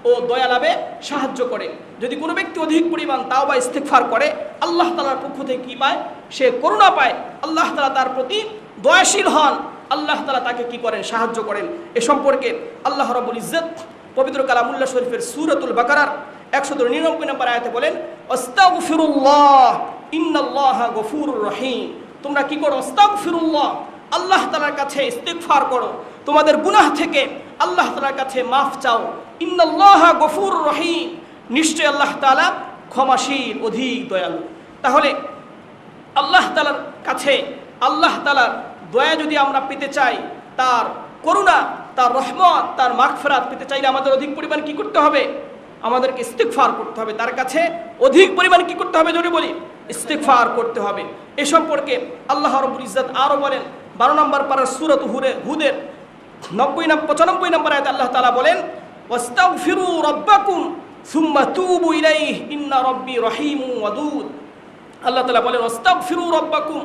ও দয়া লাভে সাহায্য করে। যদি কোনো ব্যক্তি অধিক পরিমাণ তাওবা ইস্তিগফার করে, আল্লাহ তাআলার পক্ষ থেকে কি পায়? সে করুণা পায়। আল্লাহ তাআলা তার প্রতি দয়াশীল হন, আল্লাহ তাআলা তাকে কি করেন? সাহায্য করেন। এ সম্পর্কে আল্লাহ রাব্বুল ইজ্জত পবিত্র কালামুল্লাহ শরীফের সূরাতুল বাকারার 199 নম্বর আয়াতে বলেন, আস্তাগফিরুল্লাহ ইন্নাল্লাহা গফুরুর রহিম। তোমরা কি করো? আস্তাগফিরুল্লাহ, আল্লাহ তাআলার কাছে ইস্তিগফার করো, তোমাদের গুনাহ থেকে আল্লাহ তাআলার কাছে মাফ চাও। ইন্নাল্লাহা গফুরুর রহিম, নিশ্চয় আল্লাহ তাআলা ক্ষমাশীল, অধিক দয়ালু। তাহলে আল্লাহ তাআলার কাছে আল্লাহ তাআলার দয়া যদি আমরা পেতে চাই, তার করুণা, তার রহমত, তার মাগফিরাত পেতে চাইলে আমাদের অধিক পরিমাণ কি করতে হবে? আমাদেরকে ইস্তিগফার করতে হবে। তার কাছে অধিক পরিমাণ কি করতে হবে? যদি বলি ইস্তিগফার করতে হবে। এ সম্পর্কে আল্লাহ রাব্বুল ইজ্জত আরো বলেন 12 নম্বর পারার সূরা হুদের 95 নম্বর আয়াতে আল্লাহ তাআলা বলেন, ওয়াস্তাগফিরু রাব্বাকুম সুম্মা তুবু ইলাইহি ইন্না রাব্বি রহিমুন ওয়াদুদ। আল্লাহ তাআলা বলেন, ওয়াস্তাগফিরু রাব্বাকুম,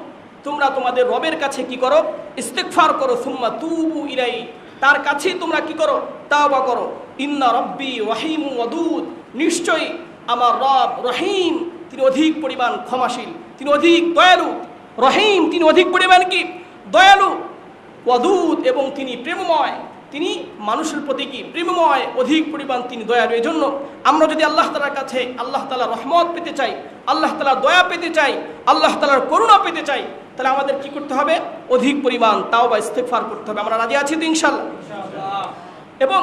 তোমরা তোমাদের রবের কাছে কি করো? ইস্তিগফার করো। সুম্মা তুবু ইলাইহি, তার কাছেই তোমরা কি করো? তাওবা করো। ইন্না রাব্বি রহিমুন ওয়াদুদ, নিশ্চয়ই আমার রব রহিম, তিনি অধিক পরিমাণ ক্ষমাশীল, তিনি অধিক দয়ালু। রহিম, তিনি অধিক পরিমাণ কি? দয়ালু। ওয়াদুদ, এবং তিনি প্রেমময়, তিনি মানুষের প্রতি কি? প্রেমময়, অধিক পরিমাণ তিনি দয়ালু। এই জন্য আমরা যদি আল্লাহ তাআলার কাছে আল্লাহ তাআলার রহমত পেতে চাই, আল্লাহ তাআলার দয়া পেতে চাই, আল্লাহ তাআলার করুণা পেতে চাই, তাহলে আমাদের কি করতে হবে? অধিক পরিমাণ তাওবা ইস্তিগফার করতে হবে। আমরা রাজি আছি তো ইনশাআল্লাহ? এবং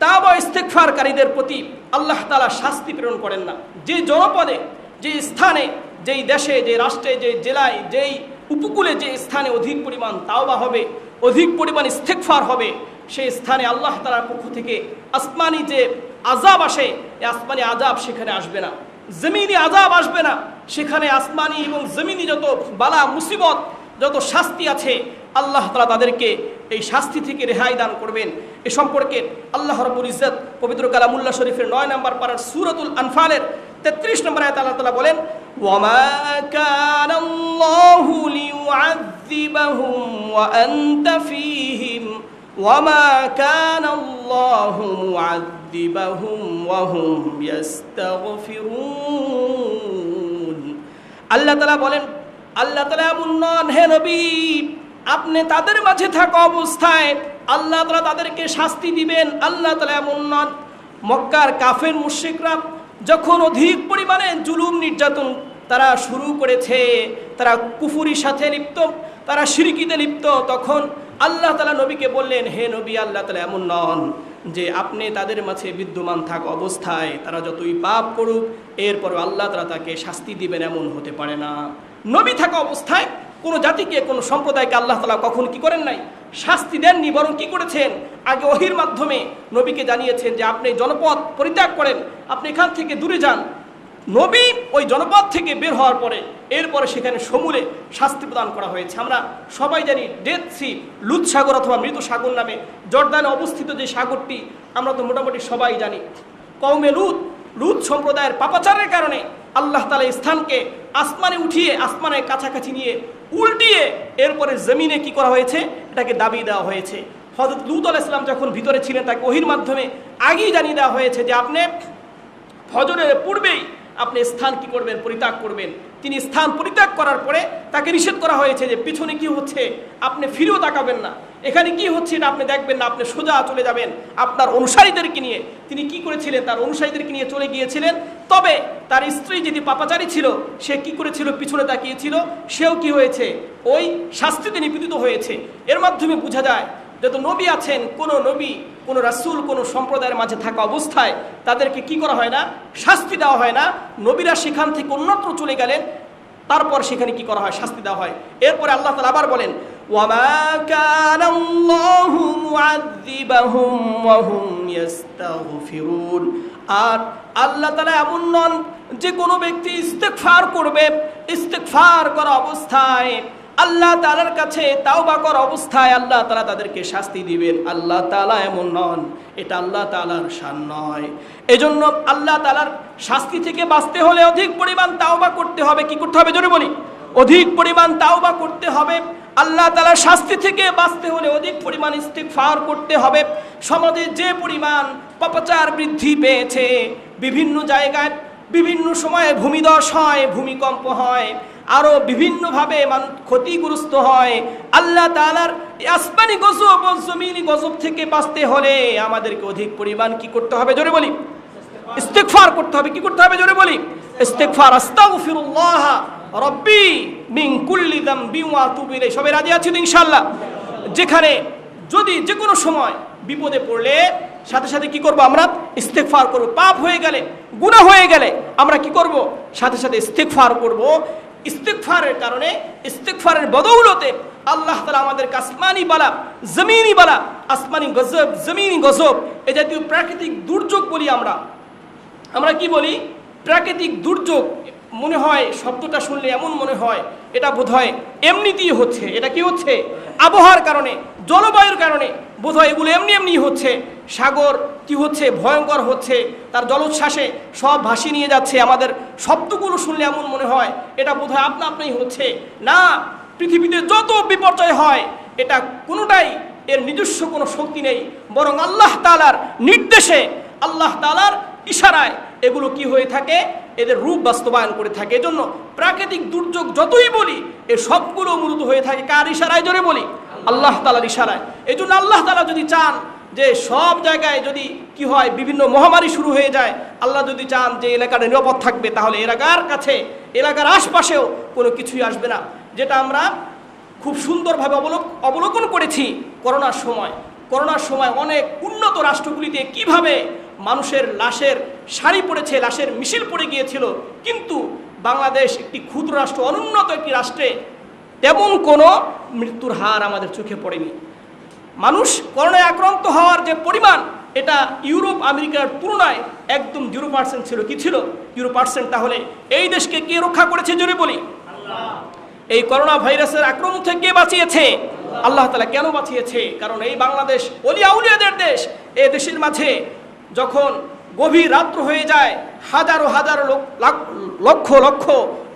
তাওবা ইস্তিগফারকারীদের প্রতি আল্লাহ তাআলা শাস্তি প্রেরণ করেন না। যে জনপদে, যে স্থানে, যেই দেশে, যে রাষ্ট্রে, যে জেলায়, যেই উপকূলে, যে স্থানে অধিক পরিমাণ তাওবা হবে, অধিক পরিমাণ ইস্তিগফার হবে, সেই স্থানে আল্লাহ তাআলার পক্ষ থেকে আসমানি যে আযাব আসে, এই আসমানি আযাব সেখানে আসবে না, জমিনি আযাব আসবে না। সেখানে আসমানি এবং জমিনি যত বালা মুসিবত, যত শাস্তি আছে, আল্লাহ তাআলা তাদেরকে এই শাস্তি থেকে রেহাই দান করবেন। এ সম্পর্কে আল্লাহ রাব্বুল ইজ্জত পবিত্র কালামুল্লাহ শরীফের 9 নম্বর পারার সূরাতুল আনফালের 33 নম্বর আয়াতে আল্লাহ তাআলা বলেন, ওয়ামা কানাল্লাহু লিয়ুআযযিবাহুম ওয়া আনতা ফীহিম ওয়ামা কানাল্লাহু মুআযযিবাহুম ওয়া হুম ইস্তাগফিরুন। আল্লাহ তাআলা বলেন, আল্লাহ তাআলা এমন নন হে নবী, আপনি তাদের মাঝে থাকা অবস্থায় আল্লাহ তাআলা তাদেরকে শাস্তি দিবেন। আল্লাহ তাআলা এমন নন। মক্কার কাফের মুশরিকরা যখন অধিক পরিমাণে জুলুম নির্যাতন তারা শুরু করেছে, তারা কুফুরির সাথে লিপ্ত, তারা শিরকিতে লিপ্ত, তখন আল্লাহ তাআলা নবীকে বললেন, হে নবী, আল্লাহ তাআলা এমন নন যে আপনি তাদের মাঝে বিদ্যমান থাকা অবস্থায় তারা যতই পাপ করুক এরপর আল্লাহ তাআলা তাকে শাস্তি দিবেন, এমন হতে পারে না। নবী থাকা অবস্থায় কোনো জাতিকে, কোনো সম্প্রদায়কে আল্লাহ তাআলা কখন কি করেন নাই? শাস্তি দেননি, বরং কি করেছেন? আগে ওহীর মাধ্যমে নবীকে জানিয়েছেন যে আপনি জনপদ পরিত্যাগ করেন, আপনি এখান থেকে দূরে যান। নবী ওই জনপদ থেকে বের হওয়ার পরে এরপরে সেখানে সমূলে শাস্তি প্রদান করা হয়েছে। আমরা সবাই জানি ডেথ সি, লুত সাগর অথবা মৃত সাগর নামে জর্দানে অবস্থিত যে সাগরটি, আমরা তো মোটামুটি সবাই জানি। কওমে লুত সম্প্রদায়ের পাপাচারের কারণে আল্লাহ তাআলা এই স্থানকে আসমানে উঠিয়ে, আসমানের কাছাকাছি নিয়ে উল্টিয়ে এরপরে জমিনে কি করা হয়েছে? এটাকে দাবিয়ে দেওয়া হয়েছে। হযরত লূত আলাইহিস সালাম যখন ভিতরে ছিলেন, তাকে ওহীর মাধ্যমে আগেই জানিয়ে দেওয়া হয়েছে যে আপনি ফজরের পূর্বেই আপনি স্থান কি করবেন? পরিত্যাগ করবেন। তিনি স্থান পরিত্যাগ করার পরে তাকে নিষেধ করা হয়েছে যে পিছনে কি হচ্ছে আপনি ফিরেও তাকাবেন না, এখানে কি হচ্ছে এটা আপনি দেখবেন না, আপনি সোজা চলে যাবেন আপনার অনুসারীদেরকে নিয়ে। তিনি কি করেছিলেন? তার অনুসারীদেরকে নিয়ে চলে গিয়েছিলেন। তবে তার স্ত্রী যদি পাপাচারী ছিল, সে কি করেছিল? পিছনে তাকিয়েছিল, সেও কি হয়েছে? ওই শাস্তিতে নিপীড়িত হয়েছে। এর মাধ্যমে বোঝা যায় যত নবী আছেন, কোনো নবী, কোনো রাসূল, কোনো সম্প্রদায়ের মাঝে থাকা অবস্থায় তাদেরকে কি করা হয় না? শাস্তি দেওয়া হয় না। নবীরা সেখান থেকে অন্যত্র চলে গেলেন, তারপর সেখানে কি করা হয়? শাস্তি দেওয়া হয়। এরপরে আল্লাহ তাআলা আবার বলেন, ওয়ামা কানাল্লাহু মুআযযিবাহুম ওয়া হুম ইস্তাগফিরুন। আর আল্লাহ তাআলা এমন নন যে কোনো ব্যক্তি ইস্তেগফার করবে, ইস্তেগফার করা অবস্থায় আল্লাহ তাআলার কাছে তাওবা করা অবস্থায় আল্লাহ তাআলা তাদেরকে শাস্তি দিবেন। আল্লাহ তাআলা এমন নন, এটা আল্লাহ তাআলার শান নয়। এজন্য আল্লাহ তাআলার শাস্তি থেকে বাঁচতে হলে অধিক পরিমাণ তাওবা করতে হবে। কি করতে হবে? জোরে বলি, অধিক পরিমাণ তাওবা করতে হবে। আল্লাহ তাআলার শাস্তি থেকে বাঁচতে হলে অধিক পরিমাণ ইস্তিগফার করতে হবে। সমাজে যে পরিমাণ পাপাচার বৃদ্ধি পেয়েছে, বিভিন্ন জায়গায় বিভিন্ন সময়ে ভূমিধস হয়, ভূমিকম্প হয়, আরো বিভিন্নভাবে মানুষ ক্ষতিগ্রস্ত হয়। আল্লাহ তাআলার আসমানি গজব ও জমিনি গজব থেকে বাঁচতে হলে আমাদেরকে অধিক পরিমাণ কি করতে হবে? জোরে বলি, ইস্তিগফার করতে হবে। কি করতে হবে? জোরে বলি, ইস্তিগফার। আস্তাগফিরুল্লাহ রাব্বি মিন কুল্লি যামবি ওয়া আতুবু ইলাইহি। সবাই রাজি আছেন ইনশাআল্লাহ? যেখানে যদি যে কোনো সময় বিপদে পড়লে সাথে সাথে কি করব? আমরা ইস্তিগফার করব। পাপ হয়ে গেলে, গুনাহ হয়ে গেলে আমরা কি করব? সাথে সাথে ইস্তিগফার করব। ইস্তিগফারের কারণে, ইস্তিগফারের বদৌলতে আল্লাহ তাআলা আমাদেরকে আসমানি বালা, জমিনি বালা, আসমানি গজব, জমিনি গজব, এই জাতীয় প্রাকৃতিক দুর্যোগ বলি আমরা কি বলি? প্রাকৃতিক দুর্যোগ। মনে হয় শব্দটা শুনলে এমন মনে হয় এটা বোধহয় এমনিতেই হচ্ছে। এটা কি হচ্ছে? আবহাওয়ার কারণে, জলবায়ুর কারণে বোধহয় এগুলো এমনি হচ্ছে। সাগর কি হচ্ছে? ভয়ঙ্কর হচ্ছে, তার জলোচ্ছ্বাসে সব ভাসিয়ে নিয়ে যাচ্ছে। আমাদের শব্দগুলো শুনলে এমন মনে হয় এটা বোধহয় আপনাই হচ্ছে। না, পৃথিবীতে যত বিপর্যয় হয় এটা কোনোটাই এর নিজস্ব কোনো শক্তি নেই, বরং আল্লাহ তাআলার নির্দেশে, আল্লাহ তাআলার ইশারায় এগুলো কি হয়ে থাকে? এদের রূপ বাস্তবায়ন করে থাকে। এজন্য প্রাকৃতিক দুর্যোগ যতই বলি, এ সবগুলো মূলত হয়ে থাকে কার ইশারায়? জোরে বলি, আল্লাহ তাআলার ইশারায়। এজন্য আল্লাহ তাআলা যদি চান যে সব জায়গায় যদি কি হয়, বিভিন্ন মহামারী শুরু হয়ে যায়, আল্লাহ যদি চান যে এলাকাটা নিরাপদ থাকবে, তাহলে এলাকার কাছে, এলাকার আশপাশেও কোনো কিছুই আসবে না। যেটা আমরা খুব সুন্দরভাবে অবলোকন করেছি করোনার সময় অনেক উন্নত রাষ্ট্রগুলিতে কিভাবে মানুষের লাশের সারি পড়েছে, লাশের মিছিল পড়ে গিয়েছিল। কিন্তু বাংলাদেশ একটি ক্ষুদ্র রাষ্ট্র, অনুন্নত একটি রাষ্ট্রে তেমন কোনো মৃত্যুর হার আমাদের চোখে পড়েনি। মানুষ করোনায় আক্রান্ত হওয়ার যে পরিমাণ, এটা ইউরোপ আমেরিকার তুলনায় একদম 0% ছিল। কি ছিল? 0%। তাহলে এই দেশকে কে রক্ষা করেছে? জোরে বলি, আল্লাহ। এই করোনা ভাইরাসের আক্রমণ থেকে কে বাঁচিয়েছে? আল্লাহ তাআলা। কেন বাঁচিয়েছে? কারণ এই বাংলাদেশ ওলি আউলিয়াদের দেশ। এই দেশের মাঝে যখন গভীর রাত্র হয়ে যায়, হাজারো হাজারো লক্ষ লক্ষ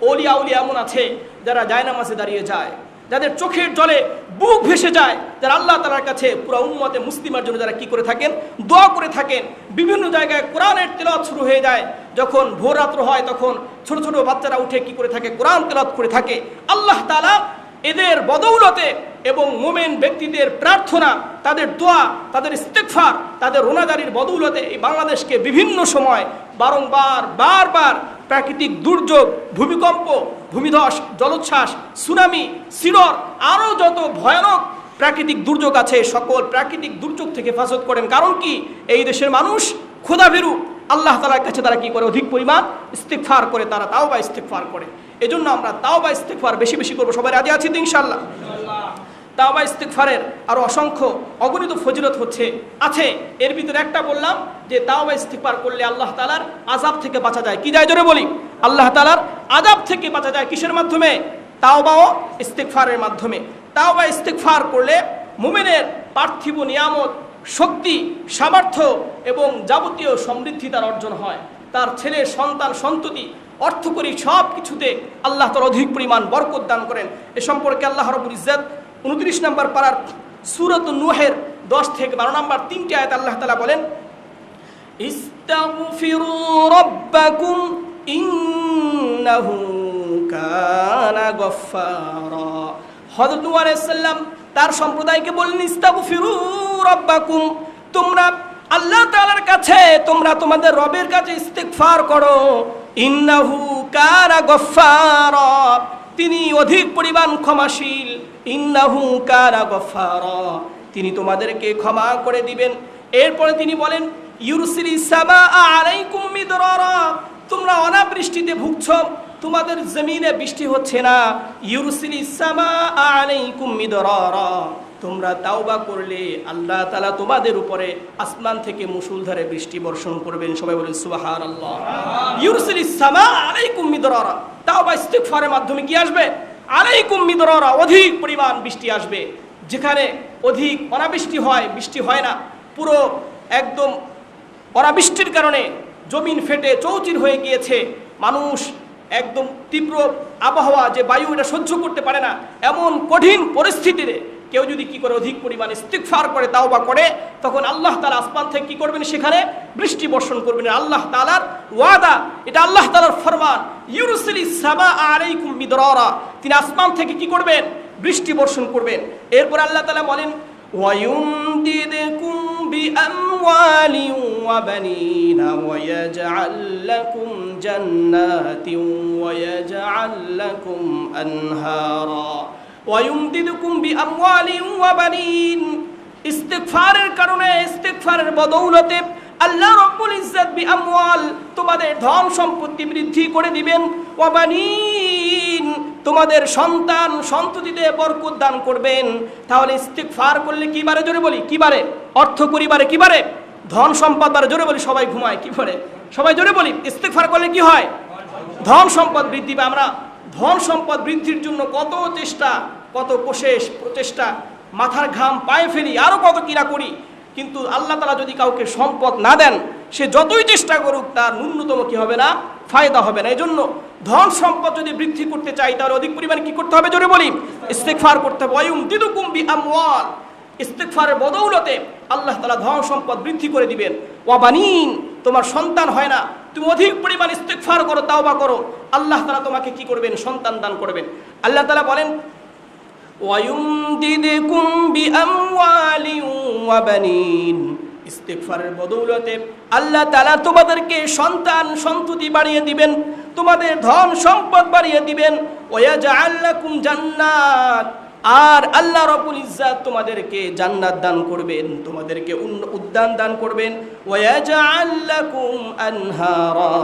ওলি আউলিয়া এমন আছে যারা জায়নামাজে দাঁড়িয়ে যায়, যাদের চোখের জলে বুক ভেসে যায়, যারা আল্লাহ তাআলার কাছে পুরো উম্মতে মুসলিমার জন্য যারা কি করে থাকেন? দোয়া করে থাকেন। বিভিন্ন জায়গায় কোরআনের তেলাওয়াত শুরু হয়ে যায়। যখন ভোর রাত্র হয় তখন ছোট ছোট বাচ্চারা উঠে কি করে থাকে? কোরআন তেলাওয়াত করে থাকে। আল্লাহ তাআলা এদের বদৌলতে এবং মুমিন ব্যক্তিদের প্রার্থনা, তাদের দোয়া, তাদের ইস্তিগফার, তাদের রোনাজারির বদৌলতে এই বাংলাদেশকে বিভিন্ন সময় বারবার প্রাকৃতিক দুর্যোগ, ভূমিকম্প, ভূমিধস, জলোচ্ছ্বাস, সুনামি, সিডর, আরও যত ভয়ানক প্রাকৃতিক দুর্যোগ আছে, সকল প্রাকৃতিক দুর্যোগ থেকে হেফাজত করেন। কারণ কি? এই দেশের মানুষ খোদাভীরু। আল্লাহ তাআলার কাছে তারা কি করে? অধিক পরিমাণ ইস্তিগফার করে, তারা তাওবা ইস্তিগফার করে। এজন্য আমরা তাওবা ইস্তিগফার বেশি বেশি করবো। সবাই রাজি আছি তো ইনশাআল্লাহ? তাওবা ইস্তিগফারের আরো অসংখ্য অগণিত ফজিলত আছে। এর ভিতরে একটা বললাম যে তাওবা ইস্তিগফার করলে আল্লাহ তাআলার আযাব থেকে বাঁচা যায়। কি যায়? জোরে বলি, আল্লাহ তাআলার আযাব থেকে বাঁচা যায়। কিসের মাধ্যমে? তাওবা ও ইস্তিগফারের মাধ্যমে। তাওবা ইস্তিগফার করলে মুমিনের পার্থিব নিয়ামত, শক্তি, সামর্থ্য এবং যাবতীয় সমৃদ্ধি তার অর্জন হয়। তার ছেলে, সন্তান, সন্ততি, অর্থকরী সব কিছুতে আল্লাহ তাআলা অধিক পরিমাণ বরকত দান করেন। এ সম্পর্কে আল্লাহ রাব্বুল ইজ্জত 29 নম্বর পারার সূরাত নূহের 10 থেকে 12 নম্বর 3টি আয়াত আল্লাহ তাআলা বলেন, ইস্তাগফিরু রাব্বাকুম ইন্নাহু কানা গফফারা। হযরত নূহ আলাইহিস সালাম তার সম্প্রদায়কে বললেন, ইস্তাগফিরু রাব্বাকুম, তোমরা আল্লাহ তাআলার কাছে, তোমরা তোমাদের রবের কাছে ইস্তিগফার করো। ইন্নাহু কানা গফফারা, তিনি অধিক পরিমাণ ক্ষমাশীল। ইন্নাহু কানা গফফারা, তিনি তোমাদেরকে ক্ষমা করে দিবেন। এরপরে তিনি বলেন, ইউরসিলিস সামাআ আলাইকুম মিদরারা, তোমরা অনাবৃষ্টিতে ভুগছ, তোমাদের জমিনে বৃষ্টি হচ্ছে না। ইউরসিলিস সামাআ আলাইকুম মিদরারা, তোমরা তাওবা করলে আল্লাহ তাআলা তোমাদের উপরে আসমান থেকে মুষলধারে বৃষ্টি বর্ষণ করবেন। সবাই বলেন সুবহানাল্লাহ। ইউরসিলিস সামাআ আলাইকুম মিদরারা, তাওবা ইস্তিগফারের মাধ্যমে কি আসবে? আলাইকুম মিদরারা, অধিক পরিমাণ বৃষ্টি আসবে। যেখানে অধিক অনাবৃষ্টি হয়, বৃষ্টি হয় না, পুরো একদম অনাবৃষ্টির কারণে জমিন ফেটে চৌচির হয়ে গিয়েছে, মানুষ একদম তীব্র আবহাওয়া, যে বায়ু এটা সহ্য করতে পারে না, এমন কঠিন পরিস্থিতিতে কেউ যদি কি করে অধিক পরিমাণে ইস্তিগফার করে, তাওবা করে, তখন আল্লাহ তাআলা আসমান থেকে কি করবেন? সেখানে বৃষ্টি বর্ষণ করবেন। আল্লাহ তাআলার ওয়াদা, এটা আল্লাহ তাআলার ফরমান। ইউরসিলিস সামাআ আলাইকুম মিদরারা, তিনি আসমান থেকে কি করবেন? বৃষ্টি বর্ষণ করবেন। এরপর আল্লাহ তাআলা বলেন, ওয়ায়ুমদিদকুম বিআমওয়ালিন ওয়া বানিনা ওয়ায়াজআল লাকুম জান্নাতিন ওয়ায়াজআল লাকুম আনহারা। ওয়ায়ুমদিদকুম বিআমওয়ালিন ওয়া বানিন, ইস্তিগফারের কারণে, ইস্তিগফারের বদৌলতে আল্লাহ রাব্বুল ইজ্জত বিআমওয়াল, তোমাদের ধন সম্পত্তি বৃদ্ধি করে দিবেন। ওয়া বানিন, তোমাদের সন্তান সন্ততিতে বরকত দান করবেন। তাহলে ইস্তিগফার করলে কি বারে? জোরে বলি কি বারে? অর্থ করি বারে, কি বারে? ধন সম্পদ বারে। জোরে বলি, সবাই ঘুমায় কি করে? সবাই জোরে বলি, ইস্তিগফার করলে কি হয়? ধন সম্পদ বৃদ্ধি পায়। আমরা ধন সম্পদ বৃদ্ধির জন্য কত চেষ্টা, কত কোশেষ প্রচেষ্টা, মাথার ঘাম পায়ে ফেলি, আরো কত কিনা করি, কিন্তু আল্লাহ তাআলা যদি কাউকে সম্পদ না দেন, সে যতই চেষ্টা করুক তার ন্যূনতম কি হবে না? ফায়দা হবে না। এই জন্য ধন সম্পদ যদি বৃদ্ধি করতে চাই, তাহলে অধিক পরিমাণে কি করতে হবে? জোরে বলি, ইস্তিগফার করতে হবে। ওয়ায়ুমদিদকুম বিআমওয়াল, ইস্তিগফারের বদৌলতে আল্লাহ তাআলা ধন সম্পদ বৃদ্ধি করে দিবেন। ওয়া বানিন, তোমার সন্তান হয় না, তুমি অধিক পরিমাণ ইস্তিগফার করো, তাওবা করো, আল্লাহ তাআলা তোমাকে কি করবেন? সন্তান দান করবেন। আল্লাহ তাআলা বলেন, ওয়ায়ুমদিদকুম বিআমওয়ালিন ওয়া বানিন, ইস্তিগফারের বদৌলতে আল্লাহ তাআলা তোমাদেরকে সন্তান সন্ততি বাড়িয়ে দিবেন, তোমাদের ধন সম্পদ বাড়িয়ে দিবেন। ওয়ায়াজআল লাকুম জান্নাত, আর আল্লাহ রাব্বুল ইজ্জত তোমাদেরকে জান্নাত দান করবেন, তোমাদেরকে উদ্যান দান করবেন। ওয়ায়াজআল লাকুম আনহারা,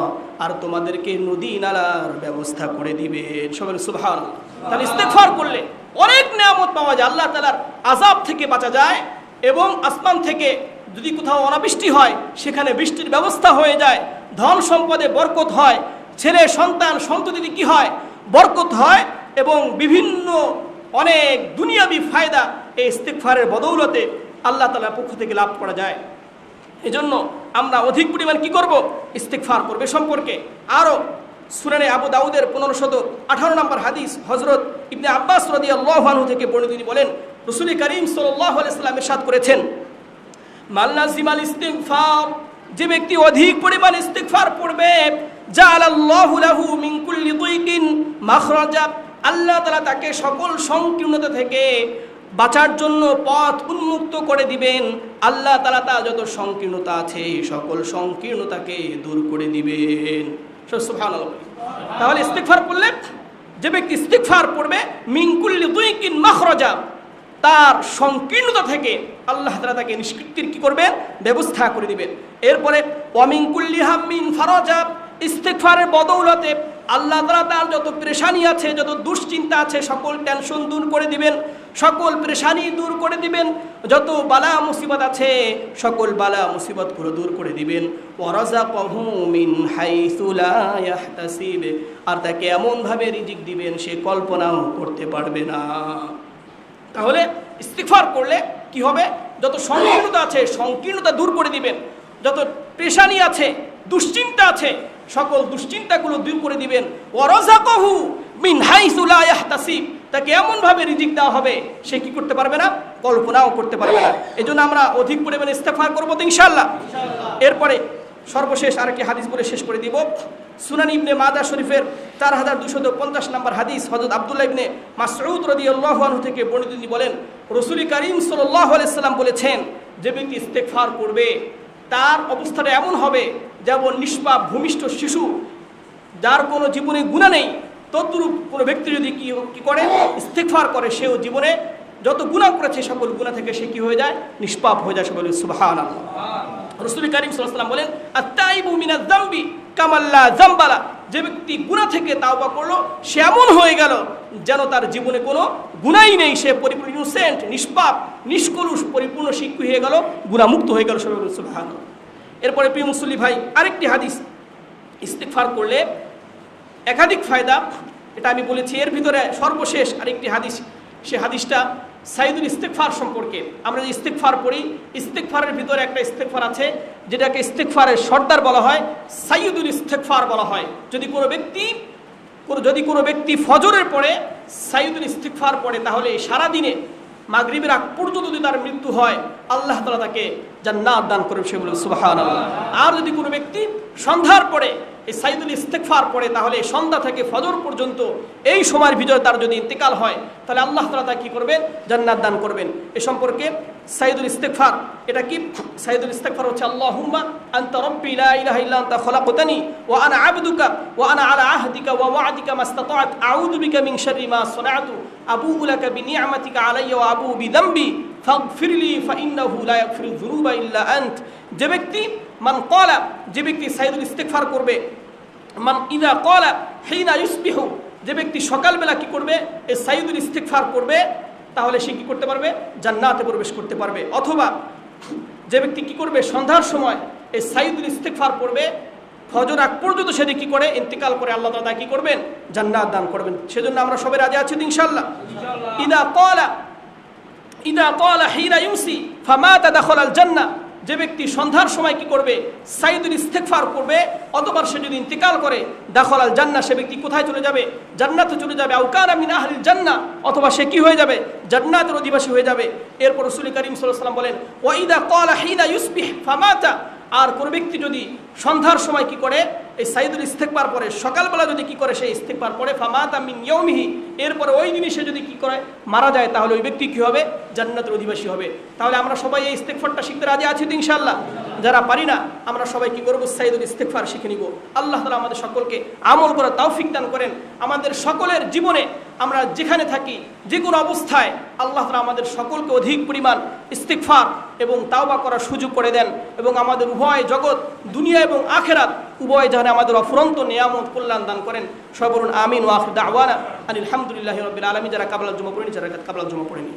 আর তোমাদেরকে নদী নালার ব্যবস্থা করে দিবেন। সবাই সুবহানাল্লাহ। তাহলে ইস্তিগফার করলে অনেক নিয়ামত পাওয়া যায়, আল্লাহ তাআলার আযাব থেকে বাঁচা যায়, এবং আসমান থেকে যদি কোথাও অনাবৃষ্টি হয় সেখানে বৃষ্টির ব্যবস্থা হয়ে যায়, ধন সম্পদে বরকত হয়, ছেলে সন্তান সন্ততিতে কি হয়? বরকত হয়, এবং বিভিন্ন অনেক দুনিয়াবি ফায়দা এই ইস্তিগফারের বদৌলতে আল্লাহ তাআলার পক্ষ থেকে লাভ করা যায়। এজন্য আমরা অধিক পরিমাণ কি করব? ইস্তিগফার করবে। সম্পর্কে আরো সুনানে আবু দাউদের 1518 নম্বর হাদিস, হযরত ইবনে আব্বাস রাদিয়াল্লাহু আনহু থেকে বর্ণিত, তিনি বলেন, রাসূল করিম সাল্লাল্লাহু আলাইহি ওয়াসাল্লাম ইরশাদ করেছেন, মান লাযিমাল ইস্তিগফার, যে ব্যক্তি অধিক পরিমাণ ইস্তিগফার পড়বে, জাআলাল্লাহু লাহু মিন কুল্লি দিকিন মাখরাজা, আল্লাহ তাআলা তাকে সকল সংকীর্ণতা থেকে বাঁচার জন্য পথ উন্মুক্ত করে দিবেন। আল্লাহ তাআলা তার যত সংকীর্ণতা আছে সকল সংকীর্ণতাকে দূর করে দিবেন। সুবহানাল্লাহ। তাহলে ইস্তিগফার করলে, যে ব্যক্তি ইস্তিগফার পড়বে, মিন কুল্লি দিকিন মাখরাজা, তার সংকীর্ণতা থেকে আল্লাহ তাআলা তাকে নিষ্কৃতির কি করবেন? ব্যবস্থা করে দিবেন। এরপরে ওয়া মিন কুল্লি হাম্মিন ফারাজা, ইস্তিগফারের বদৌলতে আল্লাহ তাআলা তার যত পেরেশানি আছে, যত দুশ্চিন্তা আছে, সকল টেনশন দূর করে দিবেন, সকল পেরেশানি দূর করে দিবেন, যত বালা মুসিবত আছে সকল বালা মুসিবতগুলো দূর করে দিবেন। ওয়ারাযাকাহু মিন হাইসু লা ইয়াহতাসিব, আর তাকে এমনভাবে রিজিক দিবেন সে কল্পনাও করতে পারবে না। তাহলে ইস্তিগফার করলে কি হবে? যত সংকীর্ণতা আছে সংকীর্ণতা দূর করে দিবেন, যত পেরেশানি আছে, দুশ্চিন্তা আছে, সকল দুশ্চিন্তাগুলো দূর করে দিবেন। ওয়ারাযাকাহু মিন হাইসু লা ইয়াহতাসিব, তাকে এমনভাবে রিজিক দেওয়া হবে সে কি করতে পারবে না? কল্পনাও করতে পারবে না। এজন্য আমরা অধিক পরিমাণে ইস্তিগফার করব তো ইনশাআল্লাহ। এরপরে সর্বশেষ আরেকটি হাদিস বলে শেষ করে দিব। সুনান ইবনে মাজাহ শরীফের 4250 নম্বর হাদিস হযরত আব্দুল্লাহ ইবনে মাসউদ রাদিয়াল্লাহু আনহু থেকে বর্ণিত, তিনি বলেন রাসূল করিম সাল্লাল্লাহু আলাইহি সাল্লাম বলেছেন, যে ব্যক্তি ইস্তেগফার করবে তার অবস্থাটা এমন হবে যেমন নিষ্পাপ ভূমিষ্ঠ শিশু যার কোনো জীবনে গুনাহ নেই, তদ্রূপ কোনো ব্যক্তি যদি কি করে ইস্তেগফার করে, সেও জীবনে যত গুনাহ করেছে সকল গুনাহ থেকে সে কি হয়ে যায়, নিষ্পাপ হয়ে যায়। সকলে সুবহানাল্লাহ। রাসূল করিম সাল্লাল্লাহু আলাইহি ওয়াসাল্লাম বলেন, আত-তাইবু মিনাজ যামবি কামাল্লা যামবালা, যে ব্যক্তি গুনাহ থেকে তাওবা করলো সে এমন হয়ে গেল যেন তার জীবনে কোনো গুনাহই নেই, সে পরিপূর্ণ ইনোসেন্ট, নিষ্পাপ, নিষ্কলুষ, পরিপূর্ণ শিক্ষিত হয়ে গেল, গুনাহমুক্ত হয়ে গেল। সুবহানাল্লাহ। এরপরে প্রিয় মুসল্লি ভাই, আরেকটি হাদিস, ইস্তেগফার করলে একাধিক ফায়দা, এটা আমি বলেছি। এর ভিতরে সর্বশেষ আরেকটি হাদিস, সে হাদিসটা সাইদুল ইস্তেগফার সম্পর্কে। আমরা যে ইস্তেগফার পড়ি, ইস্তেগফারের ভিতরে একটা ইস্তেগফার আছে যেটাকে ইস্তেগফারের সর্দার বলা হয়, সাইয়্যিদুল ইস্তেগফার বলা হয়। যদি কোনো ব্যক্তি ফজরের পরে সাইয়্যিদুল ইস্তেগফার পড়ে, তাহলে সারাদিনে মাগরিবের আগ পর্যন্ত যদি তার মৃত্যু হয়, আল্লাহ তাআলা তাকে জান্নাত দান করবে। সে বলে সুবহানাল্লাহ। আর যদি কোনো ব্যক্তি সন্ধ্যার পরে এই সাইয়্যিদুল ইস্তেগফার পড়ে, তাহলে সন্ধ্যা থেকে ফজর পর্যন্ত এই সময়ের ভিতরে তার যদি ইন্তেকাল হয়, তাহলে আল্লাহ তাআলা তাকে কি করবেন, জান্নাত দান করবেন। এ সম্পর্কে সাইয়্যিদুল ইস্তেগফার, এটা কি? সাইয়্যিদুল ইস্তেগফার হচ্ছে আল্লাহুম্মা আনতা রাব্বি লা ইলাহা ইল্লা আনতা খলাকতানি ওয়া আনা আবদুকা ওয়া আনা আলা আহদিকা ওয়া ওয়া'দিকা মাসতাতা'ত আউযু বিকা মিন শাররি মা সানা'তু আবুউ লাকা বিনি'মাতিকা আলাইয়া ওয়া আবুউ বিযামবি ফাগফিরলি ফাইন্নাহু লা ইয়াগফিরু যুনুবা ইল্লা আনত। যে ব্যক্তি যে ব্যক্তি সাইয়্যিদুল ইস্তেগফার করবে, মান ইযা ক্বালা হিনা ইউসবিহু, যে ব্যক্তি সকালবেলা কি করবে, এই সাইয়্যিদুল ইস্তেগফার করবে, তাহলে সে কি করতে পারবে, জান্নাতে প্রবেশ করতে পারবে। অথবা যে ব্যক্তি কি করবে, সন্ধ্যার সময় এই সাইয়্যিদুল ইস্তেগফার পড়বে, ফজর আগ পর্যন্ত সে কি করে ইন্তেকাল করে, আল্লাহ তাআলা কি করবেন, জান্নাত দান করবেন। সেজন্য আমরা সবাই রাজি আছি ইনশাআল্লাহ। ইদা ক্বালা হিনা ইউসি ফামাতা দাখালাল জান্নাহ, যে ব্যক্তি সন্ধ্যার সময় কি করবে, সাইয়্যিদুল ইস্তেগফার করবে, অথবা সে যদি ইন্তেকাল করে, দাখালাল জান্নাহ, সে ব্যক্তি কোথায় চলে যাবে, জান্নাতে চলে যাবে। আও কানা মিন আহলিল জান্নাহ, অথবা সে কি হয়ে যাবে, জান্নাতের অধিবাসী হয়ে যাবে। এরপর রাসূল করিম সাল্লাল্লাহু আলাইহি ওয়াসাল্লাম বলেন, ওয়া ইদা ক্বালা হিনা ইউসবিহ ফামাতা, আর কোন ব্যক্তি যদি সন্ধ্যার সময় কি করে, এই সাইয়্যিদুল ইস্তেগফার পরে, সকালবেলা যদি কি করে, সেই ইস্তেগফার পরে, ফামাতা মিন ইয়াউমিহি, এরপরে ওই দিনই সে যদি কি করে, মারা যায়, তাহলে ওই ব্যক্তি কি হবে, জান্নাতের অধিবাসী হবে। তাহলে আমরা সবাই এই ইস্তেগফারটা শিখতে রাজি আছি তো ইনশাআল্লাহ। যারা পারি না, আমরা সবাই কি করব, সাইয়্যিদুল ইস্তেগফার শিখে নিব। আল্লাহ তাআলা আমাদের সকলকে আমল করার তৌফিক দান করেন। আমাদের সকলের জীবনে আমরা যেখানে থাকি, যে কোনো অবস্থায় আল্লাহ তাআলা আমাদের সকলকে অধিক পরিমাণ ইস্তেগফার এবং তাওবা করার সুযোগ করে দেন, এবং আমাদের উভয় জগৎ, দুনিয়া এবং আখিরাত, উভয় জাহানে আমাদের অফুরন্ত নিয়ামত কল্যাণ দান করেন। সবাই বলুন আমিন। ওয়া আখিরু দাওয়ানা আনিল হামদুলিল্লাহি রাব্বিল আলামিন। যারা কাবলাল জুমা পড়েনি, যারা কাবলাল জুমা পড়েনি।